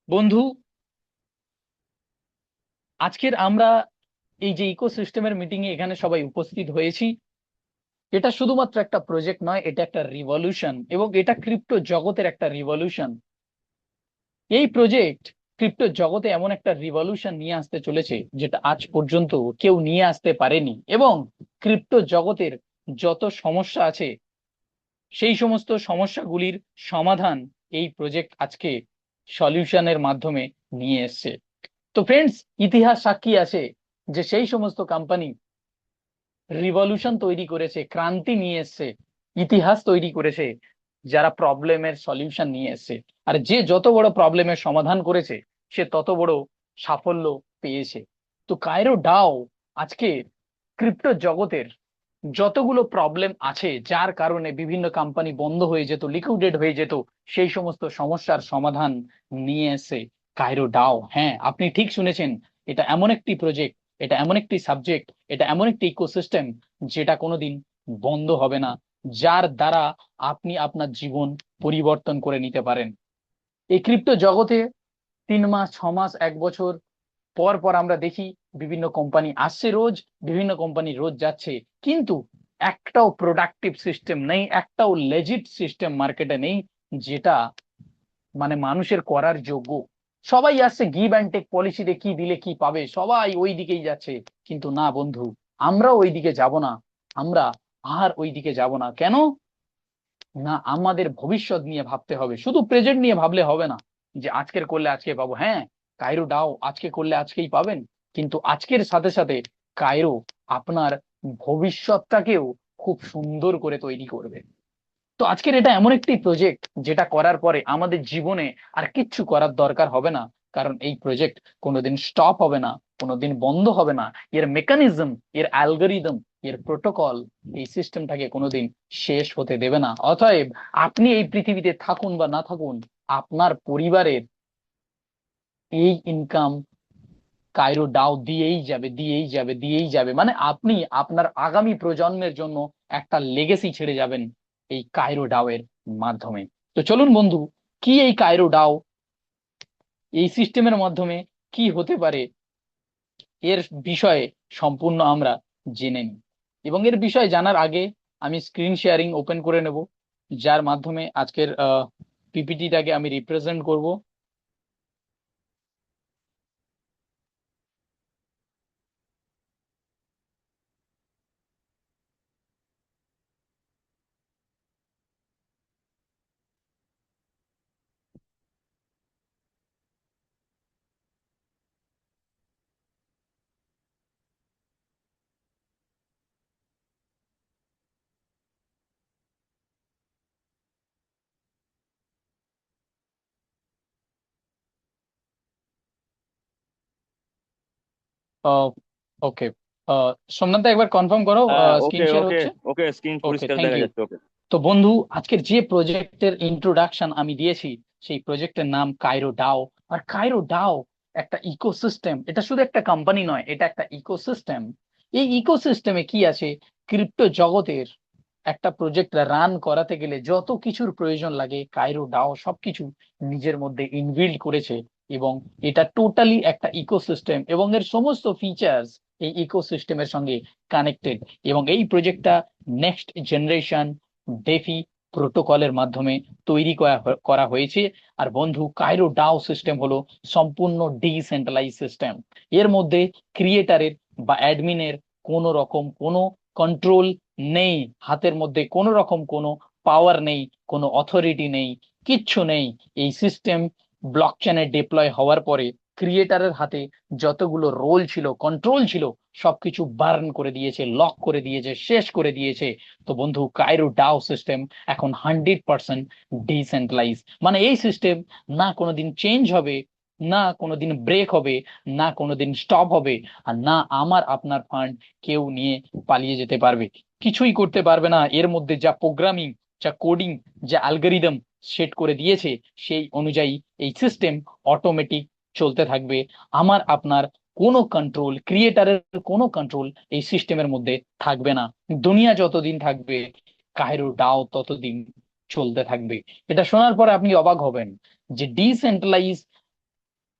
বন্ধু, আজকের আমরা এই যে ইকোসিস্টেমের মিটিং এ এখানে সবাই উপস্থিত হয়েছি, এটা শুধুমাত্র একটা প্রজেক্ট নয়, এটা একটা রিভলিউশন এবং এটা ক্রিপ্টো জগতের একটা রিভলিউশন। এই প্রজেক্ট ক্রিপ্টো জগতে এমন একটা রিভলিউশন নিয়ে আসতে চলেছে যেটা আজ পর্যন্ত কেউ নিয়ে আসতে পারেনি, এবং ক্রিপ্টো জগতের যত সমস্যা আছে সেই সমস্ত সমস্যাগুলির সমাধান এই প্রজেক্ট আজকে সলিউশনের মাধ্যমে নিয়ে এসেছে। তো ফ্রেন্ডস, ইতিহাস সাক্ষী আছে যে সেই সমস্ত কোম্পানি রিভলিউশন তৈরি করেছে, ক্রান্তি নিয়ে এসেছে, ইতিহাস তৈরি করেছে, যারা প্রবলেমের সলিউশন নিয়ে এসেছে। আর যে যত বড় প্রবলেমের সমাধান করেছে সে তত বড় সাফল্য পেয়েছে। তো কায়রো ডাও আজকে ক্রিপ্টো জগতের যতগুলো প্রবলেম আছে, যার কারণে বিভিন্ন কোম্পানি বন্ধ হয়ে যেত, লিকুইডেট হয়ে যেত, সেই সমস্ত সমস্যার সমাধান নিয়ে এসে কায়রো ডাও। হ্যাঁ, আপনি ঠিক শুনেছেন, এটা এমন একটি প্রজেক্ট, এটা এমন একটি সাবজেক্ট, এটা এমন একটি ইকোসিস্টেম যেটা কোনোদিন বন্ধ হবে না, যার দ্বারা আপনি আপনার জীবন পরিবর্তন করে নিতে পারেন। এই ক্রিপ্টো জগতে 3 মাস, 6 মাস, 1 বছর পর পর আমরা দেখি বিভিন্ন কোম্পানি আসছে রোজ, বিভিন্ন কোম্পানি রোজ যাচ্ছে, কিন্তু একটাও প্রোডাক্টিভ সিস্টেম নেই, একটাও লেজিট সিস্টেম মার্কেটে নেই যেটা মানে মানুষের করার যোগ্য। সবাই আসছে গিভ অ্যান্ড টেক পলিসিতে, কি দিলে কি পাবে, সবাই ওই দিকেই যাচ্ছে। কিন্তু না বন্ধু, আমরা ওই দিকে যাব না। আমরা আর ওই দিকে যাব না। কেন না? আমাদের ভবিষ্যৎ নিয়ে ভাবতে হবে, শুধু প্রেজেন্ট নিয়ে ভাবলে হবে না যে আজকের করলে আজকে পাবো। হ্যাঁ, কায়রো ডাও আজকে করলে আজকেই পাবেন, কিন্তু আজকের সাথে সাথে কায়রো আপনার ভবিষ্যৎটাকেও খুব সুন্দর করে তৈরি করবে। তো আজকের এটা এমন একটি প্রজেক্ট যেটা করার পরে আমাদের জীবনে আর কিচ্ছু করার দরকার হবে না, কারণ এই প্রজেক্ট কোনোদিন স্টপ হবে না, কোনোদিন বন্ধ হবে না। এর মেকানিজম, এর অ্যালগরিদম, এর প্রোটোকল এই সিস্টেমটাকে কোনোদিন শেষ হতে দেবে না। অতএব আপনি এই পৃথিবীতে থাকুন বা না থাকুন, আপনার পরিবারের এই ইনকাম কায়রো ডাও দিয়েই যাবে, দিয়েই যাবে, দিয়েই যাবে। মানে আপনি আপনার আগামী প্রজন্মের জন্য একটা লেগেসি ছেড়ে যাবেন এই কায়রো ডাও এর মাধ্যমে। তো চলুন বন্ধু, কি এই কায়রো ডাও, এই সিস্টেমের মাধ্যমে কি হতে পারে এর বিষয়ে সম্পূর্ণ আমরা জেনে নিই। এবং এর বিষয়ে জানার আগে আমি স্ক্রিন শেয়ারিং ওপেন করে নেব, যার মাধ্যমে আজকের পিপিটিটাকে আমি রিপ্রেজেন্ট করব। ওকে, সোমনাথ দা, একবার কনফার্ম করো হ্যাঁ, স্ক্রিন ওকে শেয়ার ওকে। হচ্ছে। ওকে, স্ক্রিন ওকে, পরিষ্কার থ্যাংক দেখা ইউ। যাচ্ছে। ওকে। তো বন্ধু, আজকের যে প্রজেক্টের ইন্ট্রোডাকশন আমি দিয়েছি, সেই প্রজেক্টের নাম কায়রো ডাও। আর কায়রো ডাও একটা ইকোসিস্টেম, এটা শুধু একটা কোম্পানি নয়, এটা একটা ইকোসিস্টেম। এই ইকোসিস্টেমে কি আছে? ক্রিপ্টো জগতের একটা প্রজেক্ট রান করাতে গেলে যত কিছুর প্রয়োজন লাগে, কায়রো ডাও সবকিছু নিজের মধ্যে ইনবিল্ড করেছে। এবং এটা টোটালি একটা ইকোসিস্টেম, এবং এর সমস্ত ফিচার্স এই ইকোসিস্টেমের সঙ্গে কানেক্টেড। এবং এই প্রজেক্টটা নেক্সট জেনারেশন ডেফি প্রোটোকলের মাধ্যমে তৈরি করা হয়েছে। আর বন্ধু, কায়রো ডাও সিস্টেম হলো সম্পূর্ণ ডিসেন্ট্রালাইজ সিস্টেম। এর মধ্যে ক্রিয়েটারের বা অ্যাডমিনের কোনো রকম কোনো কন্ট্রোল নেই, হাতের মধ্যে কোনো রকম কোনো পাওয়ার নেই, কোনো অথরিটি নেই, কিচ্ছু নেই। এই সিস্টেম ব্লকচেনে ডিপ্লয় হওয়ার পরে ক্রিয়েটারের হাতে যতগুলো রোল ছিল, কন্ট্রোল ছিল, সবকিছু বার্ন করে দিয়েছে, লক করে দিয়েছে, শেষ করে দিয়েছে। তো বন্ধু, কায়রো ডাও সিস্টেম এখন 100% ডিসেন্ট্রালাইজ। মানে এই সিস্টেম না কোনোদিন চেঞ্জ হবে, না কোনোদিন ব্রেক হবে, না কোনোদিন স্টপ হবে, আর না আমার আপনার ফান্ড কেউ নিয়ে পালিয়ে যেতে পারবে, কিছুই করতে পারবে না। এর মধ্যে যা প্রোগ্রামিং, যা কোডিং, যা অ্যালগরিদম সেট করে দিয়েছে, সেই অনুযায়ী এই সিস্টেম অটোমেটিক চলতে থাকবে। আমার আপনার কোনো কন্ট্রোল, ক্রিয়েটারের কোনো কন্ট্রোল এই সিস্টেমের মধ্যে থাকবে না। দুনিয়া যতদিন থাকবে, কায়রো ডাও ততদিন চলতে থাকবে। এটা শোনার পরে আপনি অবাক হবেন যে ডিসেন্ট্রালাইজ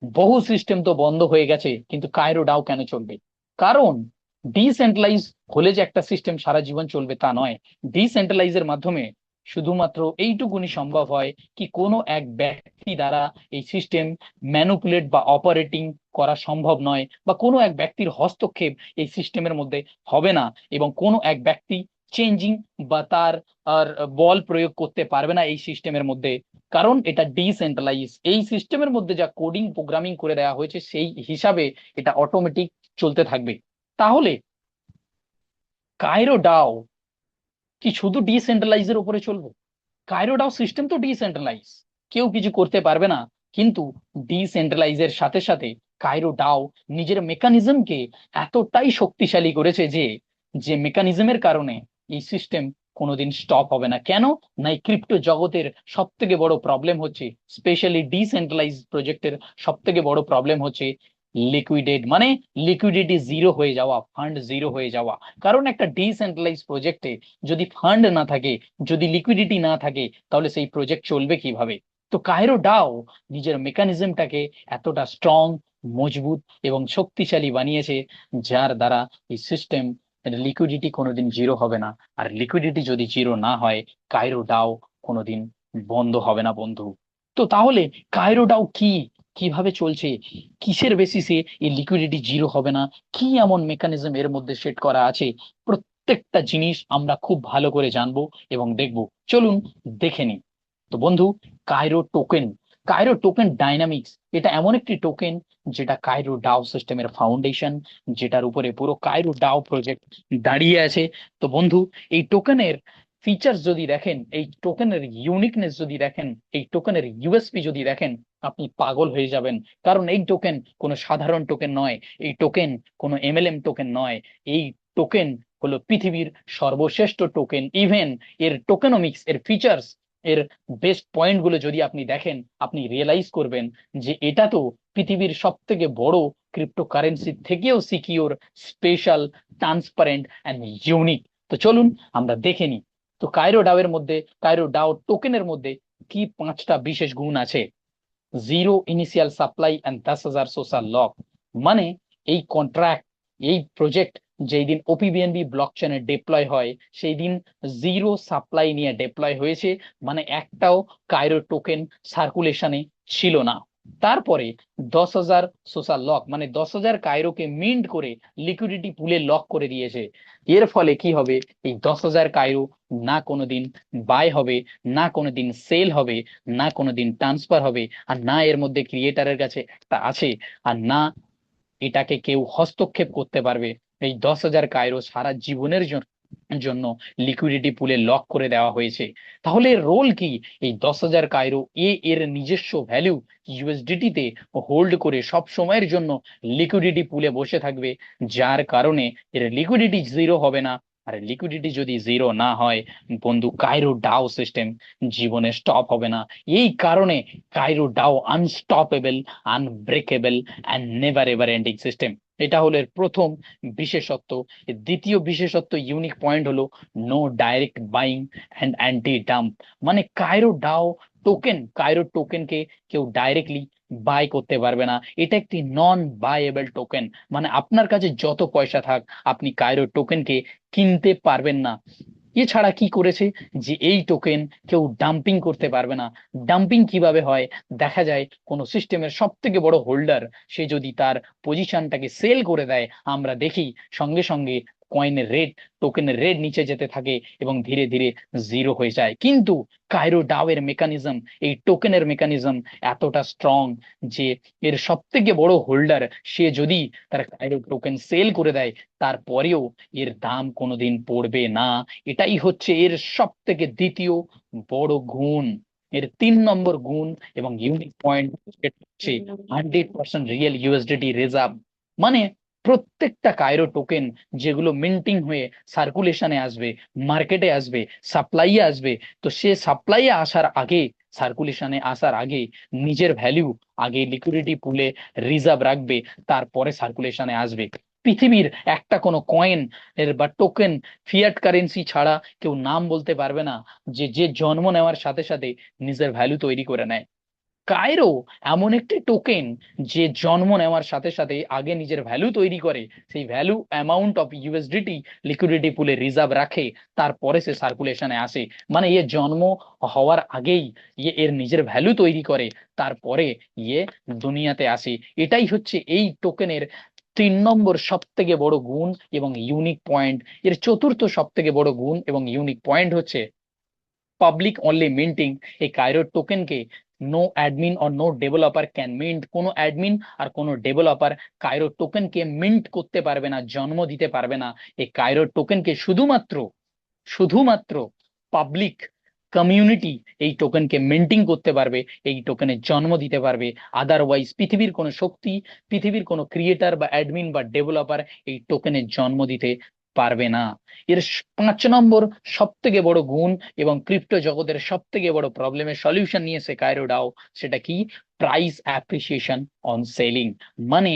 বহু সিস্টেম তো বন্ধ হয়ে গেছে, কিন্তু কায়রো ডাও কেন চলবে? কারণ ডিসেন্ট্রালাইজ হলে যে একটা সিস্টেম সারা জীবন চলবে তা নয়। ডিসেন্ট্রালাইজের মাধ্যমে শুধুমাত্র এইটুকুনি সম্ভব হয় কি কোনো এক ব্যক্তি দ্বারা এই সিস্টেম ম্যানুপুলেট বা অপারেটিং করা সম্ভব নয়, বা কোনো এক ব্যক্তির হস্তক্ষেপ এই সিস্টেমের মধ্যে হবে না, এবং কোনো এক ব্যক্তি চেঞ্জিং বা তার আর বল প্রয়োগ করতে পারবে না এই সিস্টেমের মধ্যে। কারণ এটা ডিসেন্ট্রালাইজ, এই সিস্টেমের মধ্যে যা কোডিং প্রোগ্রামিং করে দেওয়া হয়েছে সেই হিসাবে এটা অটোমেটিক চলতে থাকবে। তাহলে কায়রো ডাও কি শুধু ডিসেন্ট্রালাইজের উপরে চলবে? কায়রো ডাও সিস্টেম তো ডিসেন্ট্রালাইজ, কেউ কিছু করতে পারবে না, কিন্তু ডিসেন্ট্রালাইজের সাথে সাথে কায়রো ডাও নিজের মেকানিজমকে এতটাই শক্তিশালী করেছে যে যে মেকানিজমের কারণে এই সিস্টেম কোনোদিন স্টপ হবে না। কেন? না, এই ক্রিপ্টো জগতের সব থেকে বড় প্রবলেম হচ্ছে, স্পেশালি ডিসেন্ট্রালাইজ প্রজেক্টের সব থেকে বড় প্রবলেম হচ্ছে লিকুইডেট, মানে লিকুইডিটি জিরো হয়ে যাওয়া, ফান্ড জিরো হয়ে যাওয়া। কারণ একটা ডিসেন্ট্রালাইজ প্রজেক্টে যদি ফান্ড না থাকে, যদি লিকুইডিটি না থাকে, তাহলে সেই প্রজেক্ট চলবে কিভাবে? তো কায়রো ডাও নিজের মেকানিজমটাকে এতটা স্ট্রং, মজবুত এবং শক্তিশালী বানিয়েছে, যার দ্বারা এই সিস্টেম লিকুইডিটি কোনোদিন জিরো হবে না। আর লিকুইডিটি যদি জিরো না হয়, কায়রো ডাও কোনোদিন বন্ধ হবে না বন্ধু। তো তাহলে কায়রো ডাও কি, কিভাবে চলছে, কিসের বেসিসে এই লিকুইডিটি জিরো হবে না, কি এমন মেকানিজম এর মধ্যে সেট করা আছে, প্রত্যেকটা জিনিস আমরা খুব ভালো করে জানবো এবং দেখবো। চলুন দেখে নিই। তো বন্ধু, Cairo token, Cairo token dynamics, এটা এমন একটি টোকেন যেটা কায়রো ডাও সিস্টেমের ফাউন্ডেশন, যেটার উপরে পুরো কায়রো ডাও প্রজেক্ট দাঁড়িয়ে আছে। তো বন্ধু, এই টোকেনের ফিচার্স যদি দেখেন, এই টোকেনের ইউনিকনেস যদি দেখেন, এই টোকেনের ইউএসপি যদি দেখেন, আপনি পাগল হয়ে যাবেন। কারণ এই টোকেন কোনো সাধারণ টোকেন নয়, এই টোকেন কোনো এমএলএম টোকেন নয়, এই টোকেন হলো পৃথিবীর সর্বশ্রেষ্ঠ টোকেন। ইভেন এর টোকেনমিক্স, এর ফিচার্স, এর বেস্ট পয়েন্ট গুলো যদি আপনি দেখেন, আপনি রিয়েলাইজ করবেন যে এটা তো পৃথিবীর সব থেকে বড় ক্রিপ্টোকারেন্সি থেকেও secure, special, transparent and unique. তো চলুন আমরা দেখে নিই। তো কায়রো ডাও এর মধ্যে, কায়রো ডাও টোকেনের মধ্যে কি পাঁচটা বিশেষ গুণ আছে। Zero initial supply and 10,000 social lock, মানে এই কন্ট্রাক্ট, এই প্রজেক্ট যেই দিন ওপিবিএনবি ব্লক চেনে ডিপ্লয় হয়, সেই দিন জিরো সাপ্লাই নিয়ে ডিপ্লয় হয়েছে, মানে একটাও কায়রো টোকেন সার্কুলেশনে ছিল না। তারপরে 10,000 সোশ্যাল লক, মানে 10,000 কায়রোকে মিন্ট করে লিকুইডিটি পুলে লক করে দিয়েছে। এর ফলে কি হবে? এই 10,000 কায়রো না কোনোদিন বাই হবে, না কোনোদিন সেল হবে, না কোনোদিন ট্রান্সফার হবে, আর না এর মধ্যে ক্রিয়েটারের কাছে একটা আছে, আর না এটাকে কেউ হস্তক্ষেপ করতে পারবে। এই 10,000 কায়রো সারা জীবনের জন্য লিকুইডিটি পুলে লক করে দেওয়া হয়েছে। তাহলে এর রোল কি? এই 10,000 কায়রো এর নিজস্ব ভ্যালু ইউএসডিটি তে হোল্ড করে সব সময়ের জন্য লিকুইডিটি পুলে বসে থাকবে, যার কারণে এর লিকুইডিটি জিরো হবে না। আর লিকুইডিটি যদি জিরো না হয় বন্ধু, কায়রো ডাও সিস্টেম জীবনে স্টপ হবে না। এই কারণে Cairo DAO unstoppable, unbreakable and never ever ending system. এটা হলো এর প্রথম বিশেষত্ব। এর দ্বিতীয় বিশেষত্ব, ইউনিক পয়েন্ট হলো no direct buying and anti dump, মানে কায়রো ডাও টোকেন, কায়রো টোকেনকে কেউ ডাইরেক্টলি বাই করতে পারবে না। এটা একটি নন বাইয়েবল টোকেন, মানে আপনার কাছে যত পয়সা থাক, আপনি কায়রো টোকেনকে কিনতে পারবেন না। এছাড়া কি করেছে, যে এই টোকেন কেউ ডাম্পিং করতে পারবে না। ডাম্পিং কিভাবে হয়? দেখা যায় কোন সিস্টেমের সব থেকে বড় হোল্ডার, সে যদি তার পজিশনটাকে সেল করে দেয়, আমরা দেখি সঙ্গে সঙ্গে কয়েনের রেট, টোকেনের রেট নিচে যেতে থাকে এবং ধীরে ধীরে জিরো হয়ে যায়। কিন্তু কায়রো ডাও এর মেকানিজম, এই টোকেনের মেকানিজম এতটা স্ট্রং যে এর সব থেকে বড় হোল্ডার সে যদি তার কায়রো টোকেন সেল করে দেয়, তারপরেও এর দাম কোনোদিন পড়বে না। এটাই হচ্ছে এর সব থেকে দ্বিতীয় বড় গুণ। এর 3 নম্বর গুণ এবং ইউনিক পয়েন্ট হচ্ছে 100% রিয়েল ইউএসডিটি রিজার্ভ, মানে প্রত্যেকটা কায়রো টোকেন যেগুলো মিন্টিং হয়ে সার্কুলেশনে আসবে, মার্কেটে আসবে, সাপ্লাইয়ে আসবে, তো সে সাপ্লাইয়ে আসার আগে, সার্কুলেশনে আসার আগে নিজের ভ্যালু আগে লিকুইডিটি পুলে রিজার্ভ রাখবে, তারপরে সার্কুলেশনে আসবে। পৃথিবীর একটা কোনো কয়েন এর বা টোকেন, ফিয়াট কারেন্সি ছাড়া কেউ নাম বলতে পারবে না যে যে জন্ম নেওয়ার সাথে সাথে নিজের ভ্যালু তৈরি করে নেয়। কায়রো এমন একটি টোকেন যে জন্ম নেওয়ার সাথে সাথে আগে নিজের ভ্যালু তৈরি করে, সেই value amount of USDT liquidity পুলে রিজার্ভ রাখে, তারপরে সে সার্কুলেশনে আসে। মানে এ জন্ম হওয়ার আগেই এর নিজের ভ্যালু তৈরি করে, তারপরে ইয়ে দুনিয়াতে আসে। এটাই হচ্ছে এই টোকেনের 3 নম্বর সব থেকে বড় গুণ এবং ইউনিক পয়েন্ট। এর চতুর্থ সব থেকে বড় গুণ এবং ইউনিক পয়েন্ট হচ্ছে পাবলিক অনলি মিন্টিং। এই কাইরো টোকেনকে no admin or no developer can mint. কোনো অ্যাডমিন আর কোনো ডেভেলপার কাইরো টোকেনকে মিন্ট করতে পারবে না, জন্ম দিতে পারবে না। এই কাইরো টোকেনকে শুধুমাত্র শুধুমাত্র পাবলিক কমিউনিটি এই টোকেনকে মেন্টিং করতে পারবে, এই টোকেনের জন্ম দিতে পারবে। আদারওয়াইজ পৃথিবীর কোনো শক্তি, পৃথিবীর কোনো ক্রিয়েটার বা অ্যাডমিন বা ডেভেলপার এই টোকেনের জন্ম দিতে পারবে না। এর 5 নম্বর সব থেকে বড় গুণ এবং ক্রিপ্টো জগতের সব থেকে বড় প্রবলেমের সলিউশন নিয়েছে কায়রো ডাও। সেটা কি? Price appreciation on selling. মানে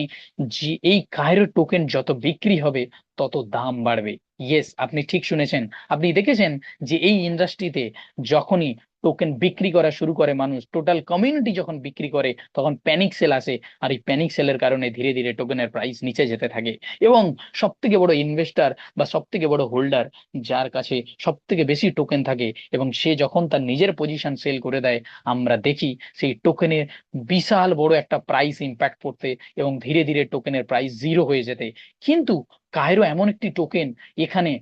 যে এই কায়রো টোকেন যত বিক্রি হবে তত দাম বাড়বে। ইয়েস, আপনি ঠিক শুনেছেন। আপনি দেখেছেন যে এই ইন্ডাস্ট্রিতে যখনই টোকেন বিক্রি করা শুরু করে মানুষ, টোটাল কমিউনিটি যখন বিক্রি করে, তখন প্যানিক সেল আসে। আর এই প্যানিক সেলের কারণে ধীরে ধীরে টোকেনের প্রাইস নিচে যেতে থাকে। এবং সব থেকে বড় ইনভেস্টর বা সব থেকে বড় হোল্ডার, যার কাছে সব থেকে বেশি টোকেন থাকে এবং সে যখন তার নিজের পজিশন সেল করে দেয়, আমরা দেখি সেই টোকেনের বিশাল বড় একটা প্রাইস ইম্প্যাক্ট পড়তে এবং ধীরে ধীরে টোকেনের প্রাইস জিরো হয়ে যেতে। কিন্তু কায়রো এমন একটি টোকেন, এখানে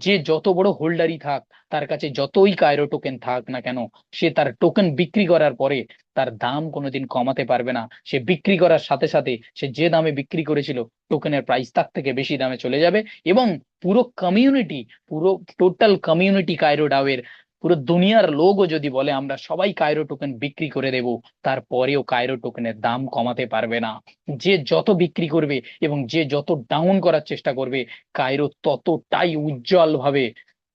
যে যত বড় হোল্ডারই থাক, তার কাছে যতই কায়রো টোকেন থাক না কেন, সে তার টোকেন বিক্রি করার পরে তার দাম কোনোদিন কমাতে পারবে না। সে বিক্রি করার সাথে সাথে সে যে দামে বিক্রি করেছিল, টোকেনের প্রাইস তার থেকে বেশি দামে চলে যাবে। এবং পুরো কমিউনিটি, পুরো টোটাল কমিউনিটি কায়রো ডাওয়ের, পুরো দুনিয়ার লোকও যদি বলে আমরা সবাই কায়রো টোকেন বিক্রি করে দেব, তারপরেও কায়রো টোকেনের দাম কমাতে পারবে না। যে যত বিক্রি করবে এবং যে যত ডাউন করার চেষ্টা করবে, কায়রো ততটাই উজ্জ্বল ভাবে,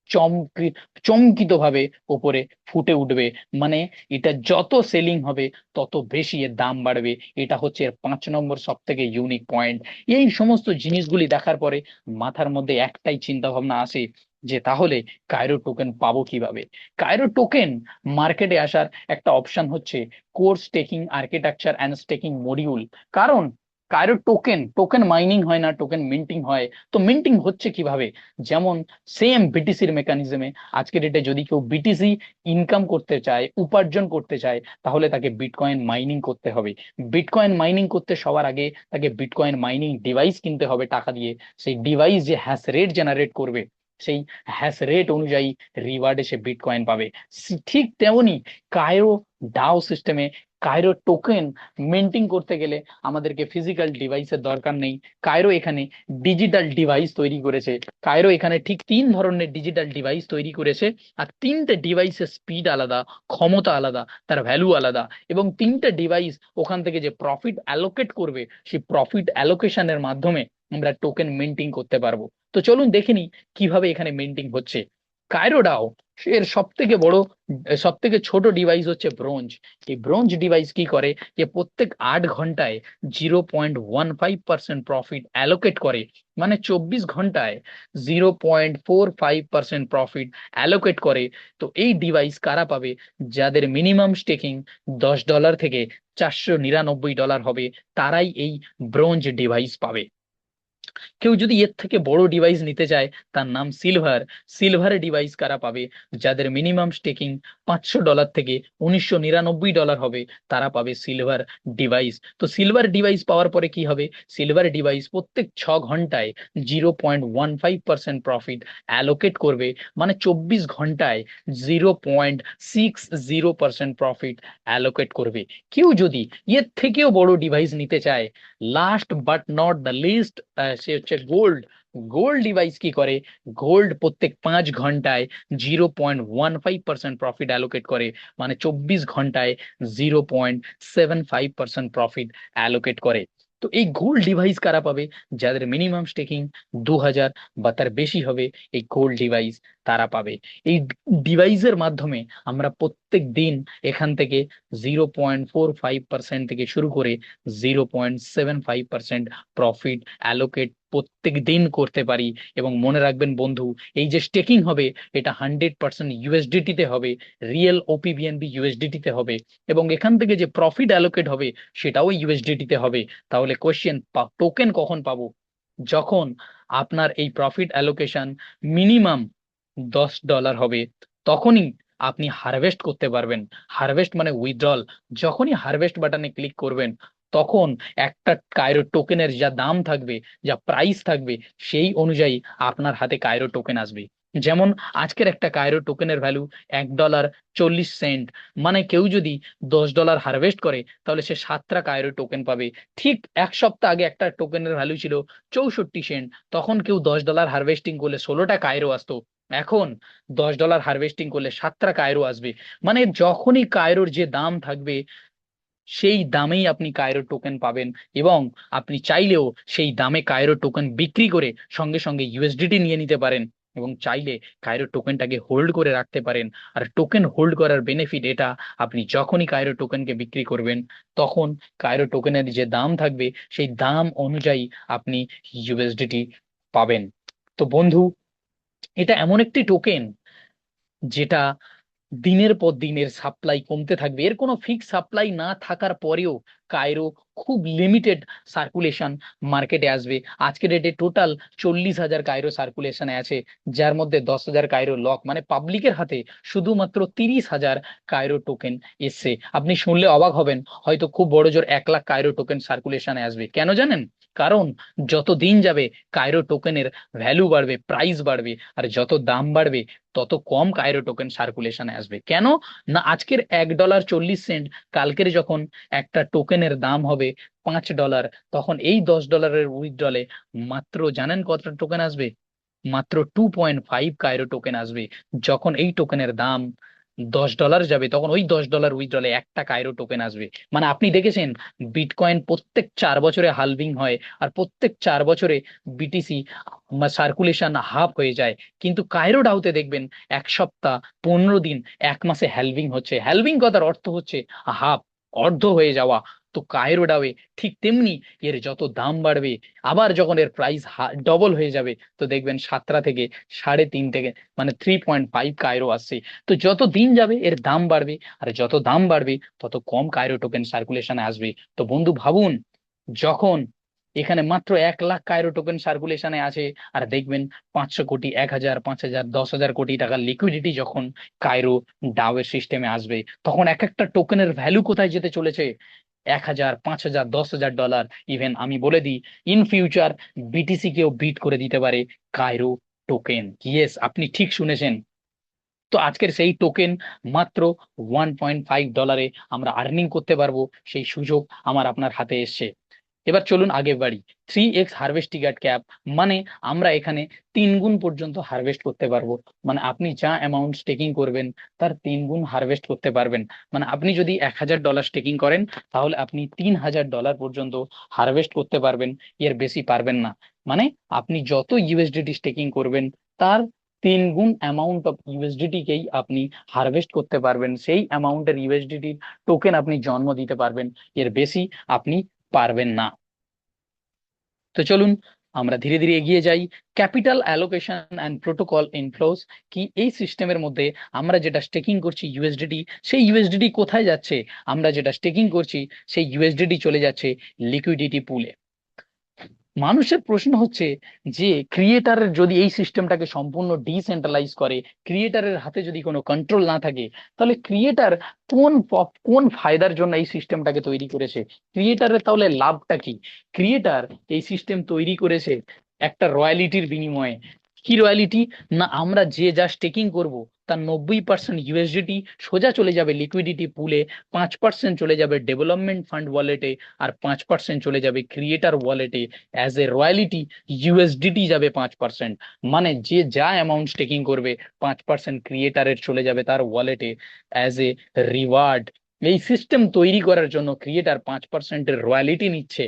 চমকি চমকিত ভাবে ওপরে ফুটে উঠবে। মানে এটা যত সেলিং হবে তত বেশি এর দাম বাড়বে। এটা হচ্ছে এর 5 নম্বর সব থেকে ইউনিক পয়েন্ট। এই সমস্ত জিনিসগুলি দেখার পরে মাথার মধ্যে একটাই চিন্তা ভাবনা আসে, যে তাহলে কায়রো টোকেন পাবো কিভাবে। কায়রো টোকেন মার্কেটে আসার একটা অপশন হচ্ছে core staking architecture and staking module. কারণ কায়রো টোকেন টোকেন মাইনিং হয় না, টোকেন মিন্টিং হয়। তো মিন্টিং হচ্ছে কিভাবে? যেমন সেম বিটিসির মেকানিজমে আজকের ডেটে যদি কেউ বিটিসি ইনকাম করতে চায়, উপার্জন করতে চায়, তাহলে তাকে বিটকয়েন মাইনিং করতে হবে। বিটকয়েন মাইনিং করতে সবার আগে তাকে বিটকয়েন মাইনিং ডিভাইস কিনতে হবে টাকা দিয়ে। সেই ডিভাইস যে হ্যাশ রেট জেনারেট করবে, সেই হ্যাশ রেট অনুযায়ী রিওয়ার্ডে সে বিটকয়েন পাবে। ঠিক তেমনি কায়রো ডাও সিস্টেমে কায়রো টোকেন মেন্টিং করতে গেলে আমাদেরকে ফিজিক্যাল ডিভাইসের দরকার নেই। কায়রো এখানে ডিজিটাল ডিভাইস তৈরি করেছে। কায়রো এখানে ঠিক 3 ধরনের ডিজিটাল ডিভাইস তৈরি করেছে। আর 3টে ডিভাইসের স্পিড আলাদা, ক্ষমতা আলাদা, তার ভ্যালু আলাদা। এবং 3টে ডিভাইস ওখান থেকে যে প্রফিট অ্যালোকেট করবে, সেই প্রফিট অ্যালোকেশনের মাধ্যমে আমরা টোকেন মেন্টিং করতে পারবো। তো চলুন দেখে নিই কিভাবে এখানে মেন্টিং হচ্ছে। কায়রো ডাও এর সব থেকে বড়, সব থেকে ছোট ডিভাইস হচ্ছে ব্রোঞ্জ। এই ব্রোঞ্জ ডিভাইস কি করে, যে প্রত্যেক 8 ঘন্টায় 0.15% প্রফিট অ্যালোকেট করে। মানে 24 ঘন্টায় 0.45% প্রফিট অ্যালোকেট করে। তো এই ডিভাইস কারা পাবে? যাদের মিনিমাম স্টেকিং $10 থেকে $499 হবে, তারাই এই ব্রোঞ্জ ডিভাইস পাবে। কেউ যদি এর থেকে বড় ডিভাইস নিতে চায়, তার নাম সিলভার। সিলভার ডিভাইস কারা পাবে? যাদের মিনিমাম স্টেকিং $500 থেকে $1999 হবে, তারা পাবে সিলভার ডিভাইস। তো সিলভার ডিভাইস পাওয়ার পরে কি হবে? সিলভার ডিভাইস প্রত্যেক 6 ঘন্টায় 0.15% প্রফিট অ্যালোকেট করবে। মানে 24 ঘন্টায় 0.60% প্রফিট অ্যালোকেট করবে। কেউ যদি এর থেকেও বড় ডিভাইস নিতে চায়, last but not the least, সে হচ্ছে গোল্ড। গোল্ড ডিভাইস কি করে? গোল্ড প্রত্যেক 5 ঘন্টায় 0.15% প্রফিট অ্যালোকেট করে। মানে 24 ঘন্টায় 0.75% প্রফিট অ্যালোকেট করে। তো এই গোল্ড ডিভাইস কারা পাবে? যাদের মিনিমাম স্টেকিং 2000 বা তার বেশি হবে, এই গোল্ড ডিভাইস তারা পাবে। এই ডিভাইসের মাধ্যমে আমরা প্রত্যেক দিন এখান থেকে 0.45% থেকে শুরু করে 0.75% প্রফিট অ্যালোকেট প্রত্যেক দিন করতে পারি। এবং মনে রাখবেন বন্ধু, এই যে স্টেকিং হবে এটা 100% ইউএসডিটি তে হবে, রিয়েল ওপিবিএনবি ইউএসডিটি তে হবে, এবং এখান থেকে যে প্রফিট অ্যালোকেট হবে সেটাও ইউএসডিটি তে হবে। তাহলে কোশ্চেন, টোকেন কখন পাবো? যখন আপনার এই প্রফিট অ্যালোকেশন মিনিমাম $10 হবে, তখনই আপনি হারভেস্ট করতে পারবেন। হারভেস্ট মানে উইথড্রল। যখনই হারভেস্ট বাটনে ক্লিক করবেন, তখন একটা কায়রো টোকেনের যা দাম থাকবে, যা প্রাইস থাকবে, সেই অনুযায়ী আপনার হাতে কায়রো টোকেন আসবে। যেমন আজকের একটা কায়রো টোকেনের ভ্যালু $1.40। মানে কেউ যদি $10 হারভেস্ট করে তাহলে সে 7টা কায়রো টোকেন পাবে। ঠিক এক সপ্তাহ আগে একটা টোকেনের ভ্যালু ছিল 64 সেন্ট, তখন কেউ $10 হারভেস্টিং করলে 16টা কায়রো আসতো। এখন $10 হারভেস্টিং করলে 7টা কায়রো আসবে। মানে যখনই কায়রোর যে দাম থাকবে সেই দামেই আপনি কায়রো টোকেন পাবেন, এবং আপনি চাইলেও সেই দামে কায়রো টোকেন বিক্রি করে সঙ্গে সঙ্গে ইউএসডিটি নিয়ে নিতে পারেন, এবং চাইলে কায়রো টোকেনটাকে হোল্ড করে রাখতে পারেন। আর টোকেন হোল্ড করার বেনিফিট এটা, আপনি যখনই কায়রো টোকেনকে বিক্রি করবেন তখন কায়রো টোকেনের যে দাম থাকবে সেই দাম অনুযায়ী আপনি ইউএসডিটি পাবেন। তো বন্ধু, এটা এমন একটি টোকেন যেটা দিনের পর দিনের সাপ্লাই কমতে থাকবে। এর কোনো ফিক্স সাপ্লাই না থাকার পরেও কায়রো খুব লিমিটেড সার্কুলেশন মার্কেটে আসবে। আজকের ডেটে টোটাল 40,000 কায়রো সার্কুলেশনে আছে, যার মধ্যে 10,000 কায়রো লক, মানে পাবলিকের হাতে শুধুমাত্র 30,000 কায়রো টোকেন এসছে। আপনি শুনলে অবাক হবেন, হয়তো খুব বড় জোর 1 লাখ কায়রো টোকেন সার্কুলেশনে আসবে। কেন জানেন? কারণ যত দিন যাবে কায়রো টোকেনের ভ্যালু বাড়বে, প্রাইস বাড়বে, আর যত দাম বাড়বে তত কম কায়রো টোকেন সার্কুলেশনে আসবে। কেন? না, আজকের $1.40, কালকের যখন একটা টোকেনের দাম হবে $5, তখন এই $10 উইথড্রলে মাত্র জানেন কতটা টোকেন আসবে? মাত্র 2.5 কায়রো টোকেন আসবে। যখন এই টোকেনের দাম $10 যাবে তখন ওই $10 উইথড্রলে একটা কায়রো টোকেন আসবে। মানে আপনি দেখেছেন বিটকয়েন প্রত্যেক 4 বছরে হালভিং হয়, আর প্রত্যেক 4 বছরে বিটিসি সার্কুলেশন হাফ হয়ে যায়। কিন্তু কায়রো ডাউতে দেখবেন 1 সপ্তাহ, 15 দিন, 1 মাসে হ্যালভিং হচ্ছে। হ্যালভিং কথার অর্থ হচ্ছে হাফ, অর্ধ হয়ে যাওয়া। তো কায়রো ডাউে ঠিক তেমনি এর যত দাম বাড়বে, আবার যখন এর প্রাইস ডবল হয়ে যাবে, তো দেখবেন 7টা থেকে 3.5 থেকে, মানে 3.5 কায়রো আসছে। তো যত দিন যাবে এর দাম বাড়বে, আর যত দাম বাড়বে তত কম কায়রো টোকেন সার্কুলেশনে আসবে। তো বন্ধু ভাবুন, যখন এখানে মাত্র 1 লাখ কায়রো টোকেন সার্কুলেশনে আছে, আর দেখবেন 500 কোটি, 1,000, 5,000, 10,000 কোটি টাকার লিকুইডিটি যখন কায়রো ডাওয়ের সিস্টেমে আসবে, তখন এক একটা টোকেনের ভ্যালু কোথায় যেতে চলেছে? 1,000, 5,000, $10,000। ইভেন আমি বলে দিই, ইন ফিউচার বিটিসি কেও বিট করে দিতে পারে কায়রো টোকেন। ইয়েস, আপনি ঠিক শুনেছেন। তো আজকের সেই টোকেন মাত্র $1.5 আমরা আর্নিং করতে পারবো, সেই সুযোগ আমার আপনার হাতে এসছে। এবার চলুন আগে বাড়ি। 3x হারভেস্টিং অ্যাট ক্যাপ, মানে আমরা এখানে 3 গুণ পর্যন্ত হারভেস্ট করতে পারবো। মানে আপনি যা অ্যামাউন্ট স্টেকিং করবেন তার 3 গুণ হারভেস্ট করতে পারবেন। মানে আপনি যদি $1,000 স্টেকিং করেন তাহলে আপনি $3,000 পর্যন্ত হারভেস্ট করতে পারবেন, এর বেশি পারবেন না। মানে আপনি যত ইউএসডিটি স্টেকিং করবেন তার 3 গুণ অ্যামাউন্ট অফ ইউএসডিটি কেই আপনি হারভেস্ট করতে পারবেন, সেই অ্যামাউন্টের ইউএসডিটি টোকেন আপনি জন্ম দিতে পারবেন, এর বেশি আপনি পারবেন না। তো চলুন আমরা ধীরে ধীরে এগিয়ে যাই। ক্যাপিটাল অ্যালোকেশন অ্যান্ড প্রোটোকল ইনফ্লোস কি? এই সিস্টেমের মধ্যে আমরা যেটা স্টেকিং করছি ইউএসডিটি, সেই ইউএসডিটি কোথায় যাচ্ছে? আমরা যেটা স্টেকিং করছি সেই ইউএসডিটি চলে যাচ্ছে লিকুইডিটি পুলে। মানুষের প্রশ্ন হচ্ছে যে ক্রিয়েটারের যদি এই সিস্টেমটাকে সম্পূর্ণ ডিসেন্ট্রালাইজ করে, ক্রিয়েটারের হাতে যদি কোনো কন্ট্রোল না থাকে, তাহলে ক্রিয়েটার কোন ফায়দার জন্য এই সিস্টেমটাকে তৈরি করেছে? ক্রিয়েটারের তাহলে লাভটা কি? ক্রিয়েটার এই সিস্টেম তৈরি করেছে একটা রয়্যালিটির বিনিময়ে। কি রয়্যালিটি? না, আমরা যে যা স্টেকিং করব তার 90% ইউএসডিটি সোজা চলে যাবে লিকুইডিটি পুলে, 5% চলে যাবে ডেভেলপমেন্ট ফান্ড ওয়ালেটে, আর 5% চলে যাবে ক্রিয়েটার ওয়ালেটে। অ্যাজ এ রয়্যালিটি ইউএসডিটি যাবে 5%। মানে যে যা অ্যামাউন্ট স্টেকিং করবে 5% ক্রিয়েটারের চলে যাবে তার ওয়ালেটে অ্যাজ এ রিওয়ার্ড। এই সিস্টেম তৈরি করার জন্য ক্রিয়েটার 5%-এর রয়্যালিটি নিচ্ছে।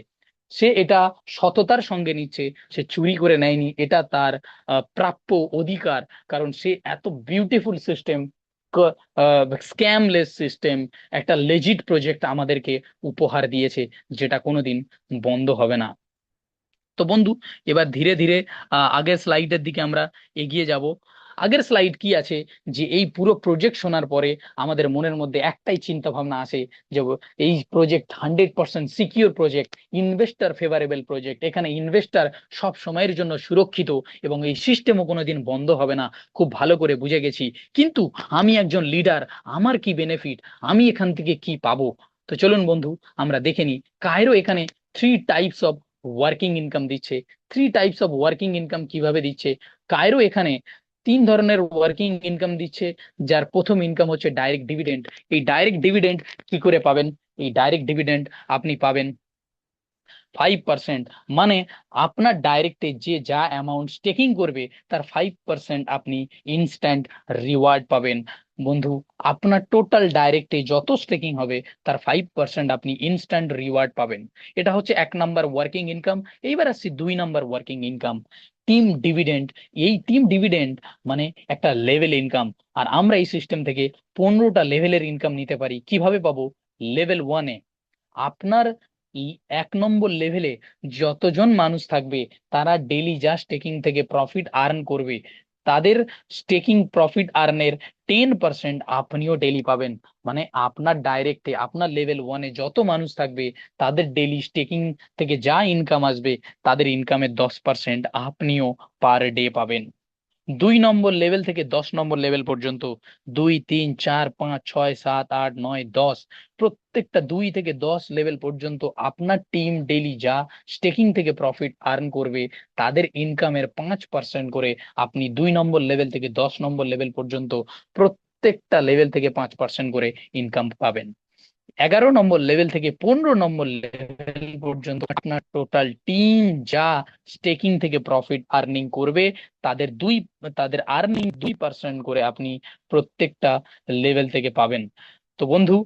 সে এটা সততার সঙ্গে নিচ্ছে, সে চুরি করে নেয়নি, এটা তার প্রাপ্য অধিকার। কারণ সে এত বিউটিফুল সিস্টেম, স্ক্যামলেস সিস্টেম, একটা লেজিট প্রজেক্ট আমাদেরকে উপহার দিয়েছে, যেটা কোনোদিন বন্ধ হবে না। তো বন্ধু, এবার ধীরে ধীরে আগের স্লাইডের দিকে আমরা এগিয়ে যাব। আগের স্লাইড কি আছে, যে এই পুরো প্রজেক্ট শোনার পরে আমাদের মনের মধ্যে একটাই চিন্তা ভাবনা আসে, যে এই project 100% secure project, investor favourable project, এখানে ইনভেস্টার সব সময়ের জন্য সুরক্ষিত এবং এই সিস্টেমও কোনোদিন বন্ধ হবে না, খুব ভালো করে বুঝে গেছি। কিন্তু আমি একজন লিডার, আমার কি বেনিফিট, আমি এখান থেকে কি পাবো? তো চলুন বন্ধু, আমরা দেখে নিই। কায়রো এখানে 3 টাইপস অফ ওয়ার্কিং ইনকাম দিচ্ছে। 3 টাইপস অফ ওয়ার্কিং ইনকাম কিভাবে দিচ্ছে? কায়রো এখানে 3 ধরনের ওয়ার্কিং ইনকাম দিচ্ছে। যার প্রথম ইনকাম হচ্ছে ডাইরেক্ট ডিভিডেন্ড। এই ডাইরেক্ট ডিভিডেন্ড কি করে পাবেন? এই ডাইরেক্ট ডিভিডেন্ড আপনি পাবেন 5%। মানে আপনার ডাইরেক্টে যে যা অ্যামাউন্ট স্টেকিং করবে তার 5% আপনি ইনস্ট্যান্ট রিওয়ার্ড পাবেন। বন্ধু, আপনার টোটাল ডাইরেক্টে যত স্টেকিং হবে তার 5% আপনি ইনস্ট্যান্ট রিওয়ার্ড পাবেন। এটা হচ্ছে 1 নম্বর ওয়ার্কিং ইনকাম। এইবার আসছি 2 নম্বর ওয়ার্কিং ইনকাম, টিম ডিভিডেন্ড। এই টিম ডিভিডেন্ড মানে একটা লেভেল ইনকাম। আর আমরা এই সিস্টেম থেকে 15টা লেভেলের ইনকাম নিতে পারি। কিভাবে পাবো? লেভেল 1-এ আপনার 1 নম্বর লেভেলে যতজন মানুষ থাকবে তারা ডেলি যা স্টেকিং থেকে প্রফিট আর্ন করবে, তাদের স্টেকিং প্রফিট আর্নের 10% আপনিও ডেলি পাবেন। মানে আপনার ডাইরেক্টে আপনার লেভেল 1-এ যত মানুষ থাকবে তাদের ডেলি স্টেকিং থেকে যা ইনকাম আসবে তাদের ইনকামের 10% আপনিও পার ডে পাবেন। 2 নম্বর লেভেল থেকে 10 নম্বর লেভেল পর্যন্ত, 2, 3, 4, 5, 6, 7, 8, 9, 10, প্রত্যেকটা 2 থেকে 10 লেভেল পর্যন্ত আপনার টিম ডেইলি যা স্টেকিং থেকে প্রফিট আর্ন করবে তাদের ইনকামের 5% করে আপনি 2 নম্বর লেভেল থেকে 10 নম্বর লেভেল পর্যন্ত প্রত্যেকটা লেভেল থেকে 5% করে ইনকাম পাবেন। 11 নম্বর লেভেল থেকে 15 নম্বর লেভেল পর্যন্ত আপনার টোটাল টিম যা স্টেকিং থেকে প্রফিট আর্নিং করবে তাদের তাদের আর্নিং 2% করে আপনি প্রত্যেকটা লেভেল থেকে পাবেন। তো বন্ধু,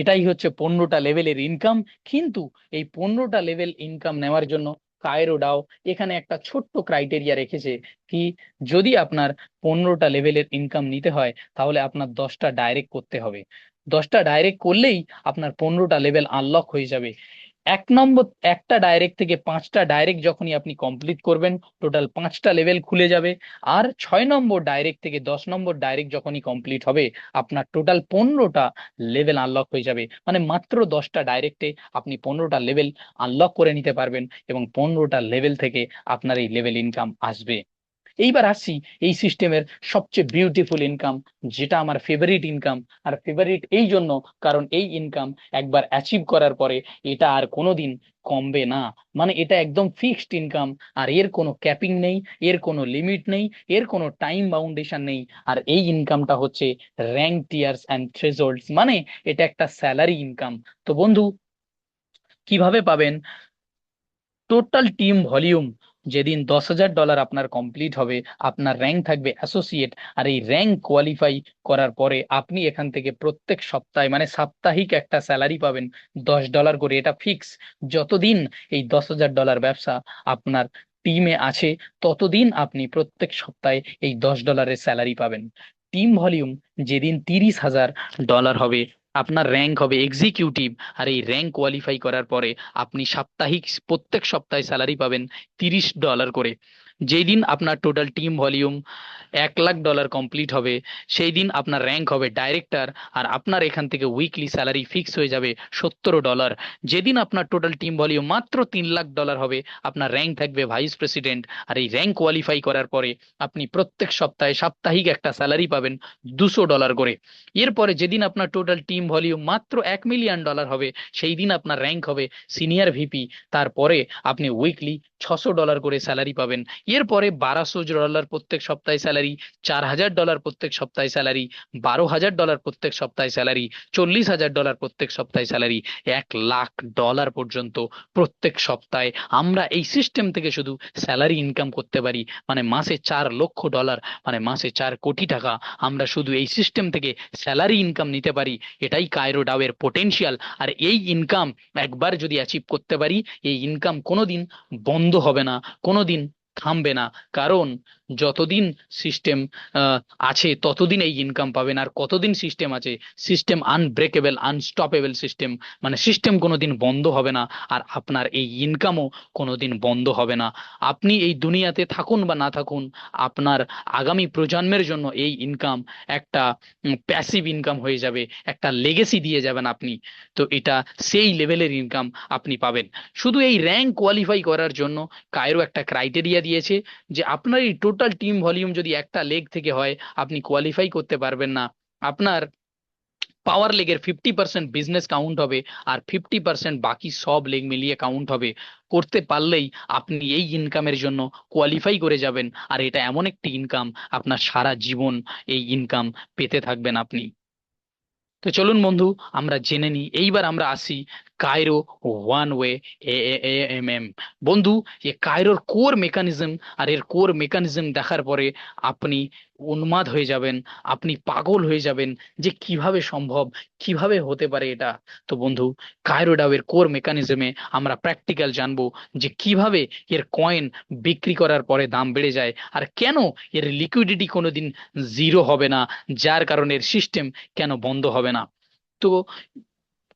এটাই হচ্ছে 15টা লেভেলের ইনকাম। কিন্তু এই 15টা লেভেল ইনকাম নেওয়ার জন্য কায়রো ডাও এখানে একটা ছোট্ট ক্রাইটেরিয়া রেখেছে, কি যদি আপনার 15টা লেভেলের ইনকাম নিতে হয় তাহলে আপনার 10টা ডাইরেক্ট করতে হবে। 10টা ডাইরেক্ট করলেই আপনার 15টা লেভেল আনলক হয়ে যাবে। 1 নম্বর, একটা ডাইরেক্ট থেকে 5টা ডাইরেক্ট যখনই আপনি কমপ্লিট করবেন টোটাল 5টা লেভেল খুলে যাবে। আর 6 নম্বর ডাইরেক্ট থেকে 10 নম্বর ডাইরেক্ট যখনই কমপ্লিট হবে আপনার টোটাল 15টা লেভেল আনলক হয়ে যাবে। মানে মাত্র 10টা ডাইরেক্টে আপনি 15টা লেভেল আনলক করে নিতে পারবেন এবং 15টা লেভেল থেকে আপনার এই লেভেল ইনকাম আসবে। এইবার আসছি এই সিস্টেমের সবচেয়ে বিউটিফুল ইনকাম, যেটা আমার ফেভারিট ইনকাম। আর ফেভারিট এই জন্য কারণ এই ইনকাম একবার অ্যাচিভ করার পরে এটা আর কোনোদিন কমবে না। মানে এটা একদম ফিক্সড ইনকাম। আর এর কোনো ক্যাপিং নেই, এর কোনো লিমিট নেই, এর কোনো টাইম বাউন্ডেশন নেই। আর এই ইনকামটা হচ্ছে র্যাঙ্ক টিয়ার্স অ্যান্ড থ্রেশহোল্ডস, মানে এটা একটা স্যালারি ইনকাম। তো বন্ধু, কিভাবে পাবেন? টোটাল টিম ভলিউম যেদিন $10,000 আপনার কমপ্লিট হবে আপনার র্যাঙ্ক থাকবে অ্যাসোসিয়েট। আর এই র্যাঙ্ক কোয়ালিফাই করার পরে আপনি এখান থেকে প্রত্যেক সপ্তাহে মানে সাপ্তাহিক একটা স্যালারি পাবেন $10 করে। এটা ফিক্স। যতদিন এই $10,000 ব্যবসা আপনার টিমে আছে ততদিন আপনি প্রত্যেক সপ্তাহে এই $10 স্যালারি পাবেন। টিম ভলিউম যেদিন $30,000 হবে আপনার র্যাঙ্ক হবে এক্সিকিউটিভ। আর এই র্যাঙ্ক কোয়ালিফাই করার পরে আপনি সাপ্তাহিক প্রত্যেক সপ্তাহে স্যালারি পাবেন $30 করে। যেই দিন আপনার টোটাল টিম ভলিউম $1,00,000 কমপ্লিট হবে সেই দিন আপনার র্যাঙ্ক হবে ডাইরেক্টর। আর আপনার এখান থেকে উইকলি স্যালারি ফিক্স হয়ে যাবে $17। যেদিন আপনার টোটাল টিম ভলিউম মাত্র $3,00,000 হবে আপনার র্যাঙ্ক থাকবে ভাইস প্রেসিডেন্ট। আর এই র্যাঙ্ক কোয়ালিফাই করার পরে আপনি প্রত্যেক সপ্তাহে সাপ্তাহিক একটা স্যালারি পাবেন $200 করে। এরপরে যেদিন আপনার টোটাল টিম ভলিউম মাত্র $1,000,000 হবে সেই দিন আপনার র্যাঙ্ক হবে সিনিয়র ভিপি। তারপরে আপনি উইকলি $600 করে স্যালারি পাবেন। এরপরে $1,200 প্রত্যেক সপ্তাহে স্যালারি, $4,000 প্রত্যেক সপ্তাহে স্যালারি, $12,000 প্রত্যেক সপ্তাহে স্যালারি, $40,000 প্রত্যেক সপ্তাহে স্যালারি, $1,00,000 পর্যন্ত প্রত্যেক সপ্তাহে। আমরা এই সিস্টেম থেকে শুধু স্যালারি ইনকাম করতে পারি। মানে মাসে $4,00,000, মানে মাসে 4 কোটি টাকা আমরা শুধু এই সিস্টেম থেকে স্যালারি ইনকাম নিতে পারি। এটাই কায়রো ডাও এর পোটেনশিয়াল। আর এই ইনকাম একবার যদি অ্যাচিভ করতে পারি এই ইনকাম কোনোদিন বন্ধ হবে না, কোনোদিন থামবে না। কারণ যতদিন সিস্টেম আছে ততদিন এই ইনকাম পাবেন। আর কতদিন সিস্টেম আছে, সিস্টেম আনব্রেকেবল আনস্টপেবল সিস্টেম, মানে সিস্টেম কোনোদিন বন্ধ হবে না, আর আপনার এই ইনকামও কোনোদিন বন্ধ হবে না। আপনি এই দুনিয়াতে থাকুন বা না থাকুন, আপনার আগামী প্রজন্মের জন্য এই ইনকাম একটা প্যাসিভ ইনকাম হয়ে যাবে, একটা লেগেসি দিয়ে যাবেন আপনি। তো এটা সেই লেভেলের ইনকাম আপনি পাবেন। শুধু এই র্যাঙ্ক কোয়ালিফাই করার জন্য কায়রো একটা ক্রাইটেরিয়া দিয়েছে, যে আপনার এই টোটাল টিম ভলিউম যদি একটা লেগ থেকে হয়, আপনি কোয়ালিফাই করতে পারবেন না। আপনার পাওয়ার লেগের 50% বিজনেস কাউন্ট হবে, আর 50% বাকি সব লেগ মিলিয়ে কাউন্ট হবে। করতে পারলেই আপনি এই ইনকামের জন্য কোয়ালিফাই করে যাবেন, আর এটা এমন একটি ইনকাম, আপনার সারা জীবন এই ইনকাম পেতে থাকবেন আপনি। তো চলুন বন্ধু, আমরা জেনে নিই। এইবার আমরা আসি কায়রো ওয়ান ওয়ে এএএমএম। বন্ধু, এ কায়রোর কোর মেকানিজম, আর এর কোর মেকানিজম দেখার পরে আপনি উন্মাদ হয়ে যাবেন, আপনি পাগল হয়ে যাবেন যে কিভাবে সম্ভব, কিভাবে হতে পারে এটা। তো বন্ধু, কায়রো ডাও এর কোর মেকানিজমে আমরা প্র্যাকটিক্যাল জানবো যে কিভাবে এর কয়েন বিক্রি করার পরে দাম বেড়ে যায়, আর কেন এর লিকুইডিটি কোনোদিন জিরো হবে না, যার কারণে এর সিস্টেম কেন বন্ধ হবে না। তো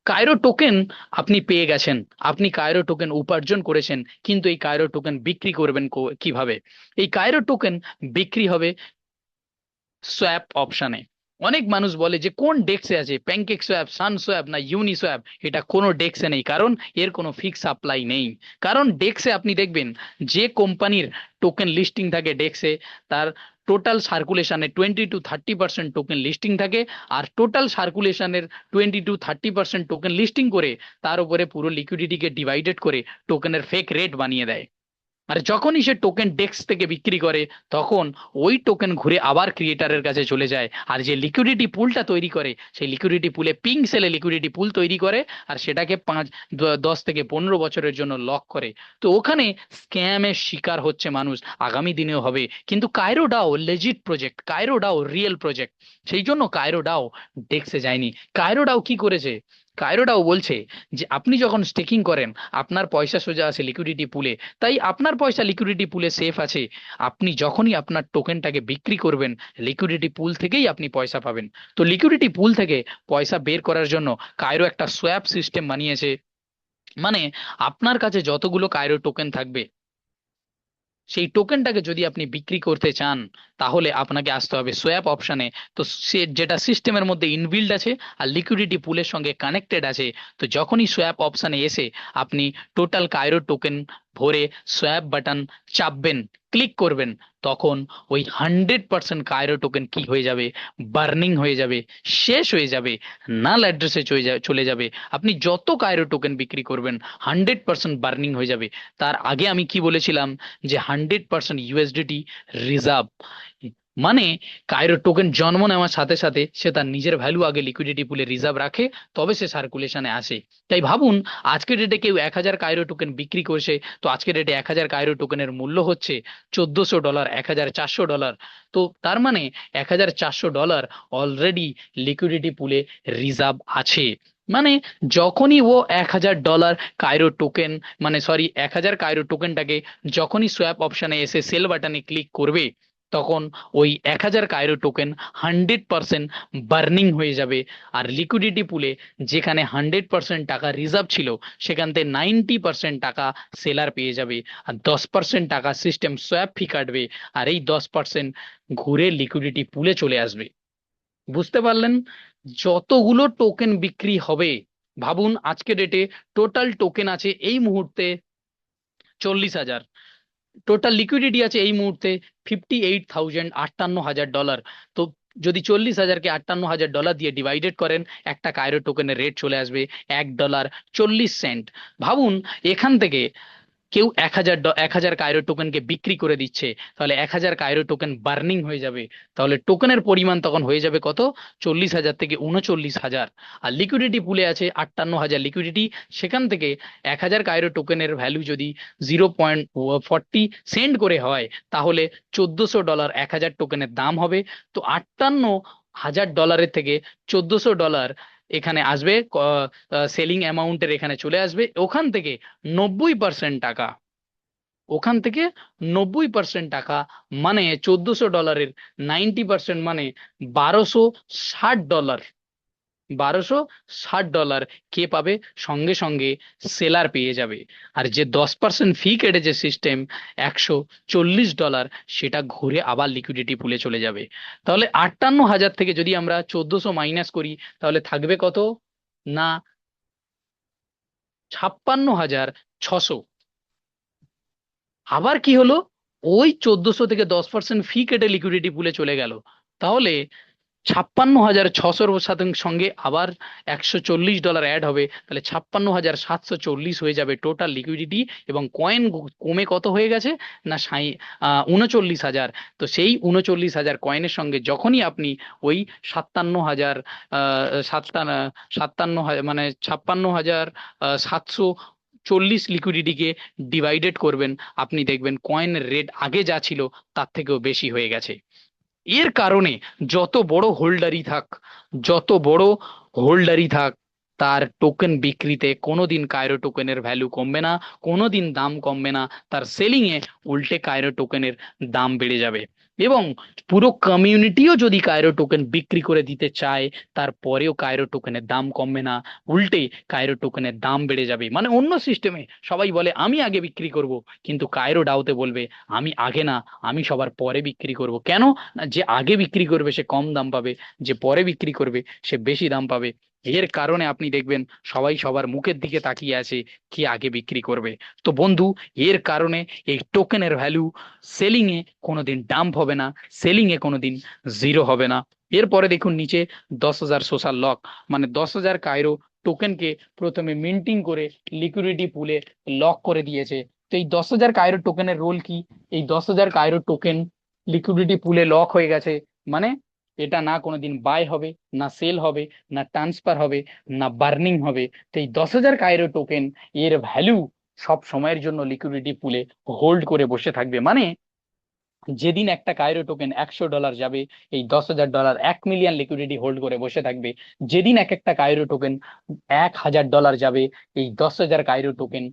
কায়রো টোকেন আপনি পেয়ে গেছেন, আপনি কায়রো টোকেন উপার্জন করেছেন, কিন্তু এই কায়রো টোকেন বিক্রি করবেন কিভাবে? এই কায়রো টোকেন বিক্রি হবে সোয়াপ অপশনে। অনেক মানুষ বলে যে কোন ডেক্সে আছে, প্যানকেক সোয়াপ, সান সোয়াপ না ইউনি সোয়াপ। এটা কোনো ডেক্সে নেই, কারণ এর কোনো ফিক্স সাপ্লাই নেই। কারণ ডেক্সে আপনি দেখবেন, যে কোম্পানির টোকেন লিস্টিং থাকে ডেক্সে, তার টোটাল সার্কুলেশনে 20 to 30% টোকেন লিস্টিং থাকে, আর টোটাল সার্কুলেশনের 20 to 30% টোকেন লিস্টিং করে তার উপরে পুরো লিকুইডিটিকে ডিভাইডেড করে টোকেনের ফেক রেট বানিয়ে দেয়। আর যখনই সে টোকেন ডেস্ক থেকে বিক্রি করে, তখন ওই টোকেন ঘুরে আবার ক্রিয়েটারের কাছে চলে যায়, আর যে লিকুইডিটি পুলটা তৈরি করে, সেই লিকুইডিটি পুলে পিঙ্ক সেলে লিকুইডিটি পুল তৈরি করে, আর সেটাকে 10 থেকে 15 বছরের জন্য লক করে। তো ওখানে স্ক্যামের শিকার হচ্ছে মানুষ, আগামী দিনেও হবে। কিন্তু Cairo DAO legit project, Cairo DAO real project, সেই জন্য কায়রো ডাও ডেস্কে যায়নি। কায়রো ডাও কি করেছে? কায়রোডাও বলছে যে আপনি যখন স্টেকিং করেন, আপনার পয়সা সোজা আছে লিকুইডিটি পুলে, তাই আপনার পয়সা লিকুইডিটি পুলে সেফ আছে। আপনি যখনই আপনার টোকেনটাকে বিক্রি করবেন, লিকুইডিটি পুল থেকেই আপনি পয়সা পাবেন। তো লিকুইডিটি পুল থেকে পয়সা বের করার জন্য কায়রো একটা সোয়াপ সিস্টেম বানিয়েছে। মানে আপনার কাছে যতগুলো কায়রো টোকেন থাকবে, সেই টোকেনটাকে যদি আপনি বিক্রি করতে চান, তাহলে আপনাকে আসতে হবে সোয়াপ অপশনে। তো সে যেটা সিস্টেমের মধ্যে ইনবিল্ড আছে আর লিকুইডিটি পুলের সঙ্গে কানেক্টেড আছে। তো যখনই সোয়াপ অপশনে এসে আপনি টোটাল কায়রো টোকেন ভরে সোয়াপ বাটন চাপবেন, ক্লিক করবেন, তখন ওই 100% কায়রো টোকেন কি হয়ে যাবে, বার্নিং হয়ে যাবে, শেষ হয়ে যাবে, নাল অ্যাড্রেসে চলে যাবে। আপনি যত কায়রো টোকেন বিক্রি করবেন, 100% বার্নিং হয়ে যাবে। তার আগে আমি কি বলেছিলাম, যে 100% ইউএসডিটি রিজার্ভ। মানে কায়রো টোকেন জন্ম নেওয়ার সাথে সাথে সে তার নিজের ভ্যালু আগে লিকুইডিটি পুলে রিজার্ভ রাখে, তবে সে সার্কুলেশনে আসে। তাই ভাবুন, আজকের ডেটে কেউ 1,000 কায়রো টোকেন বিক্রি করছে, তো আজকের ডেটে 1,000 কায়রো টোকেনের মূল্য হচ্ছে $1,400, $1,400। তো তার মানে $1,400 অলরেডি লিকুইডিটি পুলে রিজার্ভ আছে। মানে যখনই ও $1,000 কায়রো টোকেন, মানে সরি 1,000 কায়রো টোকেনটাকে যখনই সোয়াপ অপশনে এসে সেল বাটনে ক্লিক করবে, তখন ওই 1,000 কায়রো টোকেন 100% বার্নিং হয়ে যাবে। আর লিকুইডিটি পুলে যেখানে 100% টাকা রিজার্ভ ছিল, সেখান থেকে 90% টাকা সেলার পেয়ে যাবে, আর 10% টাকা সিস্টেম সোয়াপ ফি কাটবে, আর এই 10% ঘুরে লিকুইডিটি পুলে চলে আসবে। বুঝতে পারলেন? যতগুলো টোকেন বিক্রি হবে, ভাবুন আজকে ডেটে টোটাল টোকেন আছে এই মুহূর্তে 40,000, টোটাল লিকুইডিটি আছে এই মুহূর্তে 58,000, $58,000। তো যদি 40,000-কে $58,000 দিয়ে ডিভাইডেড করেন, একটা কায়রো টোকেনের রেট চলে আসবে $1.40। ভাবুন, এখান থেকে কেউ 1,000 কায়রো টোকেনকে বিক্রি করে দিচ্ছে, তাহলে 1,000 কায়রো টোকেন বার্নিং হয়ে যাবে। তাহলে টোকেনের পরিমাণ তখন হয়ে যাবে কত? 40,000 থেকে 39,000। আর লিকুইডিটি পুলে আছে 58,000 লিকুইডিটি, সেখান থেকে 1,000 কায়রো টোকেনের ভ্যালু যদি 0.40 সেন্ট করে হয়, তাহলে $1,400 1,000 টোকেনের দাম হবে। তো $58,000 থেকে $1,400 এখানে আসবে, সেলিং অ্যামাউন্টের এখানে চলে আসবে। ওখান থেকে 90% টাকা ওখান থেকে 90% টাকা মানে $1400, 90% মানে $1260, $1260 কে পাবে? সঙ্গে সঙ্গে সেলার পেয়ে যাবে। আর যে 10% ফি কেটেছে সিস্টেম, $140, সেটা ঘুরে আবার লিকুইডিটি পুলে চলে যাবে। তাহলে 58,000 থেকে যদি আমরা 1400 মাইনাস করি, তাহলে থাকবে কত না 56,600। আবার কি হলো, ওই 1400 থেকে 10% ফি কেটে লিকুইডিটি পুলে চলে গেল। তাহলে 56,600 সাথে সঙ্গে আবার $140 অ্যাড হবে, তাহলে 56,740 হয়ে যাবে টোটাল লিকুইডিটি। এবং কয়েন কমে কত হয়ে গেছে না 39,000। তো সেই 39,000 কয়েনের সঙ্গে যখনই আপনি ওই 57,000 সাতান্ন 57,000 মানে 56,740 লিকুইডিটিকে ডিভাইডেড করবেন, আপনি দেখবেন কয়েনের রেট আগে যা ছিল তার থেকেও বেশি হয়ে গেছে। এর কারণে যত বড় হোল্ডারই থাক, যত বড় হোল্ডারই থাক, তার টোকেন বিক্রিতে কোনোদিন কায়রো টোকেনের ভ্যালু কমবে না, কোনোদিন দাম কমবে না, তার সেলিং এ উল্টে কায়রো টোকেনের দাম বেড়ে যাবে। এবং পুরো কমিউনিটিও যদি কায়রো টোকেন বিক্রি করে দিতে চায়, তারপরেও কায়রো টোকেনের দাম কমবে না, উল্টে কায়রো টোকেনের দাম বেড়ে যাবে। মানে অন্য সিস্টেমে সবাই বলে আমি আগে বিক্রি করব, কিন্তু কায়রো ডাওতে বলবে আমি আগে না, আমি সবার পরে বিক্রি করব। কেন না, যে আগে বিক্রি করবে সে কম দাম পাবে, যে পরে বিক্রি করবে সে বেশি দাম পাবে। এর কারণে আপনি দেখবেন সবাই সবার মুখের দিকে তাকিয়ে আছে কে আগে বিক্রি করবে। তো বন্ধু, এর কারণে এই টোকেনের ভ্যালু সেলিং এ কোনোদিন ডাম্প হবে না, সেলিং এ কোনোদিন জিরো হবে না। এরপরে দেখুন নিচে 10,000 সোশ্যাল লক, মানে 10,000 কায়রো টোকেনকে প্রথমে মিন্টিং করে লিকুইডিটি পুলে লক করে দিয়েছে। তো এই 10,000 কায়রো টোকেনের রোল কি? এই 10,000 কায়রো টোকেন লিকুইডিটি পুলে লক হয়ে গেছে, মানে এটা না কোনোদিন বাই হবে, না সেল হবে, না ট্রান্সফার হবে, না বার্নিং হবে। তো এই 10,000 কায়রো টোকেন এর ভ্যালু সব সময়ের জন্য লিকুইডিটি পুলে হোল্ড করে বসে থাকবে। মানে যেদিন একটা কায়রো টোকেন $100 যাবে, এই $10,000 1 মিলিয়ন লিকুইডিটি হোল্ড করে বসে থাকবে। যেদিন এক একটা কায়রো টোকেন $1,000 যাবে, এই 10,000 Cairo token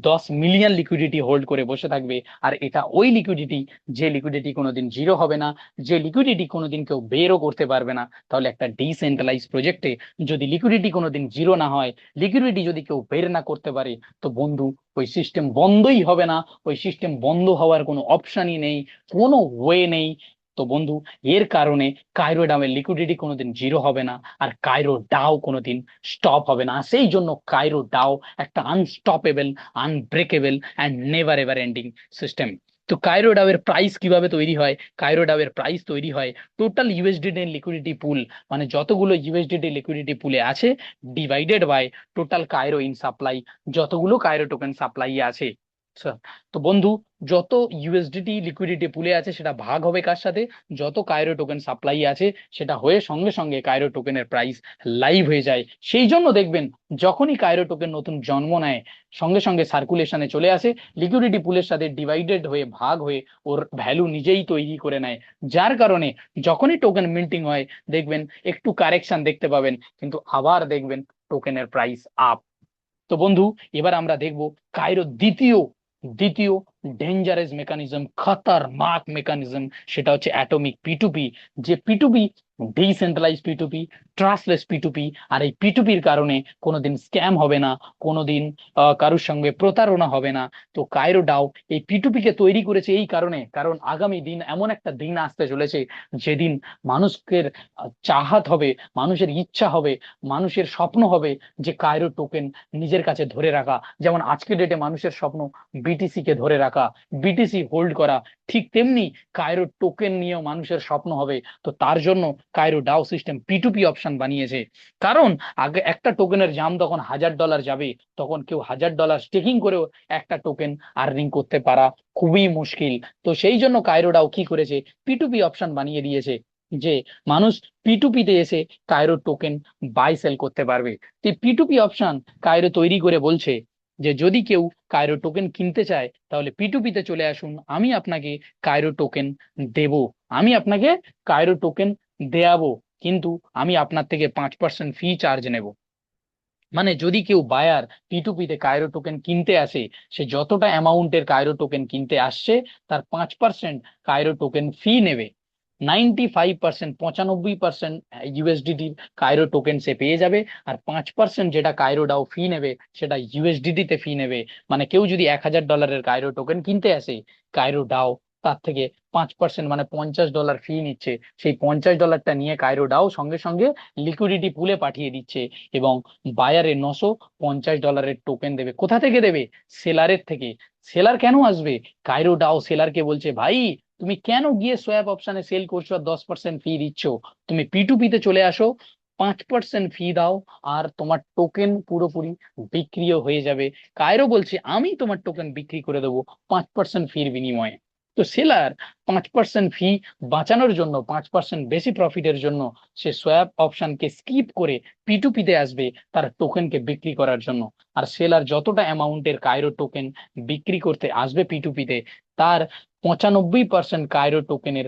10 million liquidity hold করে বসে থাকবে। আর এটা ওই লিকুইডিটি, যে লিকুইডিটি কোনোদিন জিরো হবে না, যে লিকুইডিটি কোনোদিন কেউ বেরও করতে পারবে না। তাহলে একটা ডিসেন্ট্রালাইজ প্রজেক্টে যদি লিকুইডিটি কোনোদিন জিরো না হয়, লিকুইডিটি যদি কেউ বের না করতে পারে, তো বন্ধু ওই সিস্টেম বন্ধই হবে না, ওই সিস্টেম বন্ধ হওয়ার কোনো অপশনই নেই, কোনো ওয়ে নেই। তো বন্ধু, এর কারণে কায়রো ডামের লিকুইডিটি কোনোদিন জিরো হবে না, আর কায়রো ডাও কোনোদিন স্টপ হবে না। সেই জন্য কায়রো ডাও একটা unstoppable, unbreakable and never ever ending system. তো কায়রো ডাও এর প্রাইস কিভাবে তৈরি হয়? কায়রো ডাও এর প্রাইস তৈরি হয় টোটাল ইউএসডিটি লিকুইডিটি পুল, মানে যতগুলো ইউএসডিটি লিকুইডিটি পুলে আছে divided by total Cairo in supply, যতগুলো কায়রো টোকেন সাপ্লাই আছে। আচ্ছা, তো বন্ধু, যত ইউএসডিটি লিকুইডিটি পুলে আছে সেটা ভাগ হবে কার সাথে? যত কায়রো টোকেন সাপ্লাই আছে সেটা হয়ে সঙ্গে সঙ্গে কায়রো টোকেনের প্রাইস লাইভ হয়ে যায়। সেই জন্য দেখবেন যখনই কায়রো টোকেন নতুন জন্ম নেয়, সঙ্গে সঙ্গে সার্কুলেশনে চলে আসে, লিকুইডিটি পুলের সাথে ডিভাইডেড হয়ে ভাগ হয়ে ওর ভ্যালু নিজেই তৈরি করে নেয়। যার কারণে যখনই টোকেন মিন্টিং হয়, দেখবেন একটু কারেকশন দেখতে পাবেন, কিন্তু আবার দেখবেন টোকেনের প্রাইস আপ। তো বন্ধু, এবার আমরা দেখব কায়রো দ্বিতীয় দ্বিতীয় ডেঞ্জারাস মেকানিজম, খতরনাক মেকানিজম, সেটা হচ্ছে অ্যাটমিক পিটুপি। যে পিটুপি ডিসেন্ট্রালাইজ পিটুপি, ট্রাস্টলেস পিটুপি। আর এই পিটুপির কারণে কোনোদিন স্ক্যাম হবে না, কোনোদিন কারোর সঙ্গে প্রতারণা হবে না। তো কায়রো ডাও এই পিটুপিকে তৈরি করেছে এই কারণে, কারণ আগামী দিন এমন একটা দিন আসতে চলেছে যেদিন মানুষের চাহাত হবে, মানুষের ইচ্ছা হবে, মানুষের স্বপ্ন হবে যে কায়রো টোকেন নিজের কাছে ধরে রাখা। যেমন আজকের ডেটে মানুষের স্বপ্ন বিটিসি কে ধরে রাখা, বিটিসি হোল্ড করা, ঠিক তেমনি কায়রো টোকেন নিয়েও মানুষের স্বপ্ন হবে। তো তার জন্য কায়রো ডাও সিস্টেম পিটুপি অপশন বানিয়েছে। কারণ আগে একটা টোকেনের দাম তখন $1,000 যাবে, তখন কেউ $1,000 স্টেকিং করেও একটা টোকেন আর্নিং করতে পারা খুবই মুশকিল। তো সেই জন্য কায়রো ডাও কি করেছে, পিটুপি অপশন বানিয়ে দিয়েছে, যে মানুষ পিটুপিতে এসে কায়রো টোকেন বাই সেল করতে পারবে। তো পিটুপি অপশন কায়রো তৈরি করে বলছে যে যদি কেউ কায়রো টোকেন কিনতে চায়, তাহলে পিটুপিতে চলে আসুন, আমি আপনাকে কায়রো টোকেন দেব, আমি আপনাকে কায়রো টোকেন দেয়াবো, কিন্তু আমি আপনার থেকে 5% ফি চার্জ নেব। মানে যদি কেউ বায়ার P2P তে কায়রো টোকেন কিনতে আসে, সে যতটা অ্যামাউন্টের কায়রো টোকেন কিনতে আসছে তার 5% কায়রো টোকেন ফি নেবে। 95%, 95% ইউএসডিটির কায়রো টোকেন সে পেয়ে যাবে। আর 5% যেটা কায়রো ডাও ফি নেবে সেটা ইউএসডিটি তে ফি নেবে। মানে কেউ যদি $1000 কায়রো টোকেন কিনতে আসে, কায়রো ডাও তার থেকে 5% মানে $50 ফি নিচ্ছে। সেই $50টা নিয়ে কায়রো ডাও সঙ্গে সঙ্গে লিকুইডিটি পুলে পাঠিয়ে দিচ্ছে, এবং বায়ারে $950 টোকেন দেবে। কোথা থেকে দেবে? সেলারের থেকে। সেলার কেন আসবে? কাইরো ডাও সেলারকে বলছে, ভাই তুমি কেন গিয়ে সোয়াপ অপশনে সেল করছো আর 10% ফি দিচ্ছ? তুমি P2P তে চলে আসো, 5% ফি দাও, আর তোমার টোকেন পুরোপুরি বিক্রিও হয়ে যাবে। কায়রো বলছে আমি তোমার টোকেন বিক্রি করে দেবো 5% ফির বিনিময়ে। তো সেলার 5% ফি বাঁচানোর জন্য, 5% বেশি প্রফিটের জন্য সে সোয়াপ অপশনকে স্কিপ করে P2P তে আসবে তার টোকেনকে বিক্রি করার জন্য। আর সেলার যতটা অ্যামাউন্টের কায়রো টোকেন বিক্রি করতে আসবে P2P তে, তার 95% কায়রো টোকেনের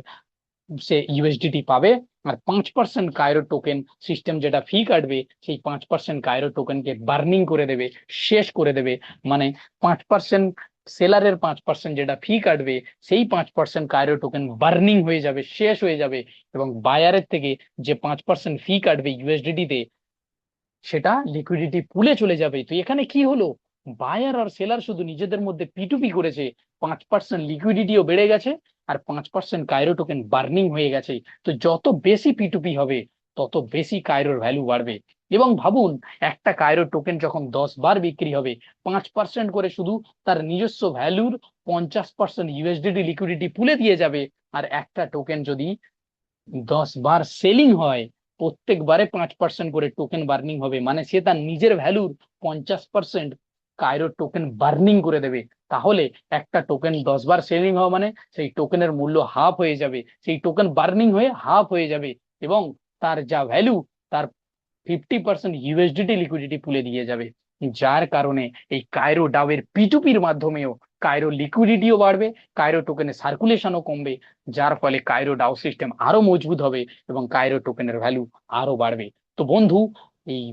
সে ইউএসডিটি পাবে। আর 5% কায়রো টোকেন সিস্টেম যেটা ফি কাটবে, সেই 5% কায়রো টোকেনকে বার্নিং করে দেবে, শেষ করে দেবে। মানে 5%, সেলারের 5% যেটা ফি কাটবে, সেই 5% কায়রো টোকেন বার্নিং হয়ে যাবে, শেষ হয়ে যাবে। এবং বায়ারের থেকে যে 5% ফি কাটবে ইউএসডিটি, সেটা লিকুইডিটি পুলে চলে যাবে। তো এখানে কি হলো? বায়ার আর সেলার শুধু নিজেদের মধ্যে P2P করেছে, 5% লিকুইডিটিও বেড়ে গেছে, আর 5% কায়রো টোকেন বার্নিং হয়ে গেছে। তো যত বেশি P2P হবে, তত বেশি কায়রোর ভ্যালু বাড়বে। এবং ভাবুন, একটা কায়রো টোকেন যখন 10 বার বিক্রি হবে, 5% করে শুধু তার নিজস্ব ভ্যালুর 50% ইউএসডিটি লিকুইডিটি পুলে দিয়ে যাবে। আর একটা টোকেন যদি 10 বার সেলিং হয়, প্রত্যেকবারে 5% করে টোকেন বার্নিং হবে। মানে সে তার নিজের ভ্যালুর 50% কায়রো টোকেন বার্নিং করে দেবে। তাহলে একটা টোকেন 10 বার সেলিং হওয়া মানে সেই টোকেনের মূল্য হাফ হয়ে যাবে, সেই টোকেন বার্নিং হয়ে হাফ হয়ে যাবে, এবং তার যা ভ্যালু, তার 50% ইউএসডিটি লিকুইডিটি পুলে দিয়ে যাবে। যার কারণে এই কায়রো ডাওয়ের P2P-র মাধ্যমেও কায়রো লিকুইডিটিও বাড়বে, কায়রো টোকেনের সার্কুলেশনও কমবে। যার ফলে কায়রো ডাও সিস্টেম আরো মজবুত হবে এবং কায়রো টোকেনের ভ্যালু আরো বাড়বে। তো বন্ধু, এই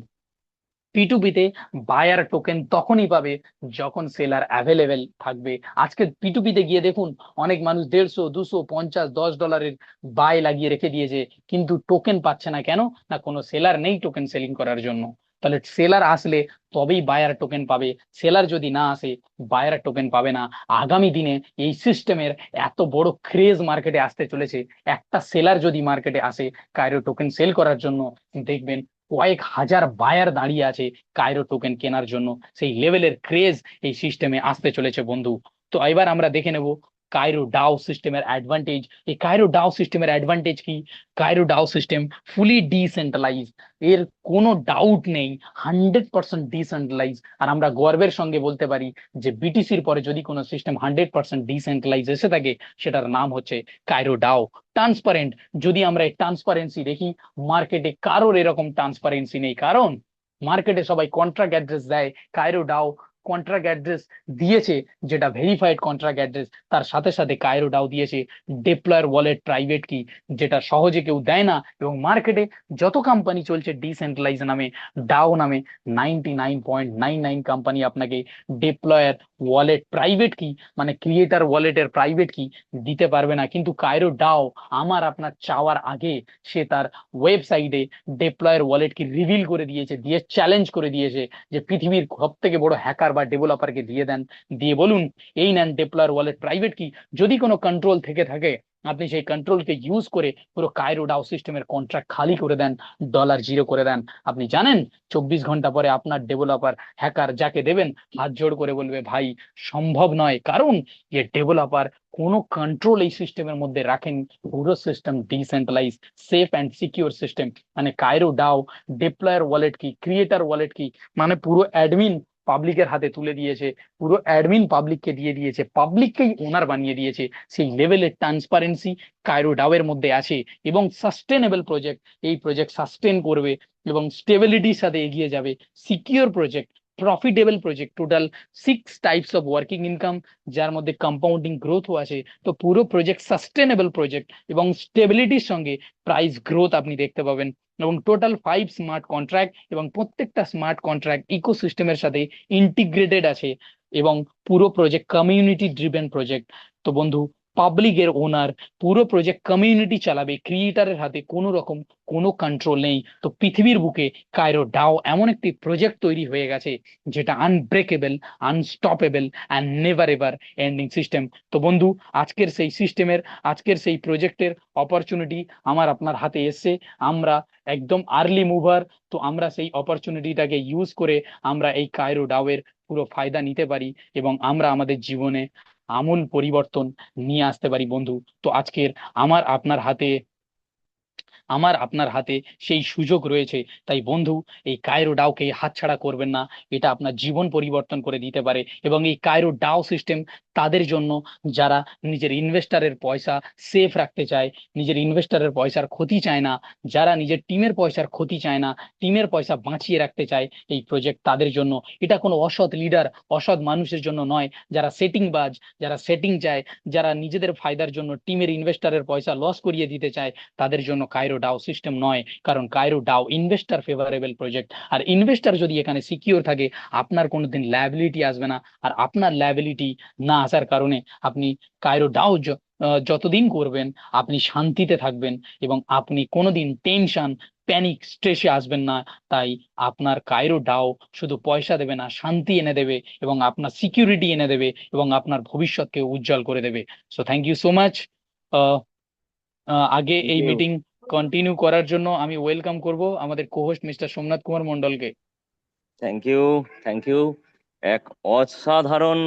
P2P-তে বায়ার টোকেন তখনই পাবে যখন সেলার অ্যাভেলেবেল থাকবে। আজকে P2P-তে গিয়ে দেখুন, অনেক মানুষ 150, 200, 50, $10 বাই লাগিয়ে রেখে দিয়েছে, কিন্তু টোকেন পাচ্ছে না। কেন? না, কোনো সেলার নেই টোকেন সেলিং করার জন্য। তাহলে সেলার আসলে তবেই বায়ার টোকেন পাবে। সেলার যদি না আসে, বায়ার টোকেন পাবে না। আগামী দিনে এই সিস্টেমের এত বড় ক্রেজ মার্কেটে আসতে চলেছে, একটা সেলার যদি মার্কেটে আসে কায়রো টোকেন সেল করার জন্য, দেখবেন কয়েক হাজার বায়ার দাঁড়িয়ে আছে কায়রো টোকেন কেনার জন্য। সেই লেভেলের ক্রেজ এই সিস্টেমে আসতে চলেছে বন্ধু। তো এবার আমরা দেখে নেব কায়রো ডাও সিস্টেমের অ্যাডভান্টেজ। এই কায়রো ডাও সিস্টেমের অ্যাডভান্টেজ কি? কায়রো ডাও সিস্টেম ফুলি ডিসেন্ট্রালাইজ, এর কোনো ডাউট নেই, 100% ডিসেন্ট্রালাইজ। আর আমরা গর্বের সঙ্গে বলতে পারি যে বিটিসির পরে যদি কোনো সিস্টেম 100% ডিসেন্ট্রালাইজ এসে থাকে, সেটার নাম হচ্ছে কায়রো ডাও। ট্রান্সপারেন্ট, যদি আমরা এই ট্রান্সপারেন্সি দেখি, মার্কেটে কারোর এরকম ট্রান্সপারেন্সি নেই। কারণ মার্কেটে সবাই কন্ট্রাক্ট অ্যাড্রেস দেয়, কায়রো ডাও কন্ট্রাক্ট অ্যাড্রেস দিয়েছে, যেটা ভেরিফাইড কন্ট্রাক্ট অ্যাড্রেস। তার সাথে সাথে কায়রো ডাও দিয়েছে ডিপ্লয়ার ওয়ালেট প্রাইভেট কি, যেটা সহজে কেউ দেয় না। এবং মার্কেটে যত কোম্পানি চলছে ডিসেন্ট্রালাইজ নামে, ডাও নামে, 99.99 কোম্পানি আপনাকে ডিপ্লয়ার ওয়ালেট প্রাইভেট কি, মানে ক্রিয়েটার ওয়ালেটের প্রাইভেট কি দিতে পারবে না। কিন্তু কায়রো ডাও আমার আপনার চাওয়ার আগে সে তার ওয়েবসাইটে ডিপ্লয়ার ওয়ালেট কি রিভিল করে দিয়েছে, দিয়ে চ্যালেঞ্জ করে দিয়েছে যে পৃথিবীর সব থেকে বড় হ্যাকার বা ডেভেলপারকে দিয়ে দেন, দিয়ে বলুন এই নেন ডিপ্লয়ার ওয়ালেট প্রাইভেট কি। যদি কোনো কন্ট্রোল থেকে থাকে, আপনি সেই কন্ট্রোলকে ইউজ করে পুরো কায়রো ডাও সিস্টেমের কন্ট্রাক্ট খালি করে দেন, ডলার জিরো করে দেন। আপনি জানেন 24 ঘন্টা পরে আপনার ডেভেলপার হ্যাকার যাকে দেবেন হাত জোড় করে বলবে, ভাই সম্ভব নয়। কারণ যে ডেভেলপার কোনো কন্ট্রোল এই সিস্টেমের মধ্যে রাখেন। পুরো system decentralise, safe and secure system. মানে কায়রো ডাও ডিপ্লয়ার ওয়ালেট কি, ক্রিয়েটার ওয়ালেট কি, মানে পুরো অ্যাডমিন পাবলিকের হাতে তুলে দিয়েছে, পুরো অ্যাডমিন পাবলিককে দিয়ে দিয়েছে, পাবলিককেই ওনার বানিয়ে দিয়েছে। সেই লেভেলের ট্রান্সপারেন্সি কায়রো ডাও এর মধ্যে আছে। এবং সাস্টেনেবল প্রজেক্ট, এই প্রজেক্ট সাস্টেন করবে এবং স্টেবিলিটির সাথে এগিয়ে যাবে। Secure project, profitable project, total 6 types of working income, যার মধ্যে কম্পাউন্ডিং গ্রোথও আছে। তো পুরো প্রজেক্ট সাস্টেনেবল প্রজেক্ট এবং স্টেবিলিটির সঙ্গে প্রাইস গ্রোথ আপনি দেখতে পাবেন, এবং টোটাল 5 স্মার্ট কন্ট্রাক্ট, এবং প্রত্যেকটা স্মার্ট কন্ট্রাক্ট ইকোসিস্টেমের সাথে ইন্টিগ্রেটেড আছে, এবং পুরো প্রজেক্ট কমিউনিটি ড্রিভেন প্রজেক্ট। তো বন্ধু, পাবলিকের ওনার, পুরো প্রজেক্ট কমিউনিটি চালাবে, ক্রিয়েটারের হাতে কোনো রকম কোনো কন্ট্রোল নেই। তো পৃথিবীর বুকে কায়রো ডাও এমন একটি প্রজেক্ট তৈরি হয়ে গেছে যেটা unbreakable, unstoppable and never ever ending system. তো বন্ধু, আজকের সেই সিস্টেমের, আজকের সেই প্রজেক্টের অপরচুনিটি আমার আপনার হাতে এসছে। আমরা একদম আর্লি মুভার, তো আমরা সেই অপরচুনিটিটাকে ইউজ করে আমরা এই কায়রো ডাও এর পুরো ফায়দা নিতে পারি, এবং আমরা আমাদের জীবনে আমূল পরিবর্তন নিয়ে আসতে পারি বন্ধু। তো আজকের আমার আপনার হাতে, আমার আপনার হাতে সেই সুযোগ রয়েছে। তাই বন্ধু, এই কায়রো ডাওকে হাতছাড়া করবেন না। এটা আপনার জীবন পরিবর্তন করে দিতে পারে, এবং এই কায়রো ডাও সিস্টেম তাদের জন্য যারা নিজের ইনভেস্টারের পয়সা সেফ রাখতে চায়, নিজের ইনভেস্টারের পয়সার ক্ষতি চায় না, যারা নিজের টিমের পয়সার ক্ষতি চায় না, টিমের পয়সা বাঁচিয়ে রাখতে চায়, এই প্রজেক্ট তাদের জন্য। এটা কোনো অসৎ লিডার, অসৎ মানুষের জন্য নয়, যারা সেটিং বাজ, যারা সেটিং চায়, যারা নিজেদের ফায়দার জন্য টিমের ইনভেস্টারের পয়সা লস করিয়ে দিতে চায়, তাদের জন্য কায়রো ডাও সিস্টেম নয়। কারণ Kairo DAO investor favourable project, আর ইনভেস্টার যদি এখানে সিকিউর থাকে, আপনার কোনোদিন লায়াবিলিটি আসবে না। আর আপনার লায়াবিলিটি না আসার কারণে আপনি কায়রো ডাও যতদিন করবেন আপনি শান্তিতে থাকবেন, এবং আপনি কোনোদিন টেনশন, প্যানিক, স্ট্রেসে আসবেন না। তাই আপনার কায়রো ডাও শুধু পয়সা দেবে না, শান্তি এনে দেবে, এবং আপনার সিকিউরিটি এনে দেবে, এবং আপনার ভবিষ্যৎকে উজ্জ্বল করে দেবে। So thank you so much. আগে থ্যাংক এই ইউ। মিটিং কন্টিনিউ করার জন্য আমি ওয়েলকাম করব আমাদের কোহোস্ট মিস্টার সোমনাথ কুমার মন্ডলকে। Thank you. Thank you. এক অসাধারণ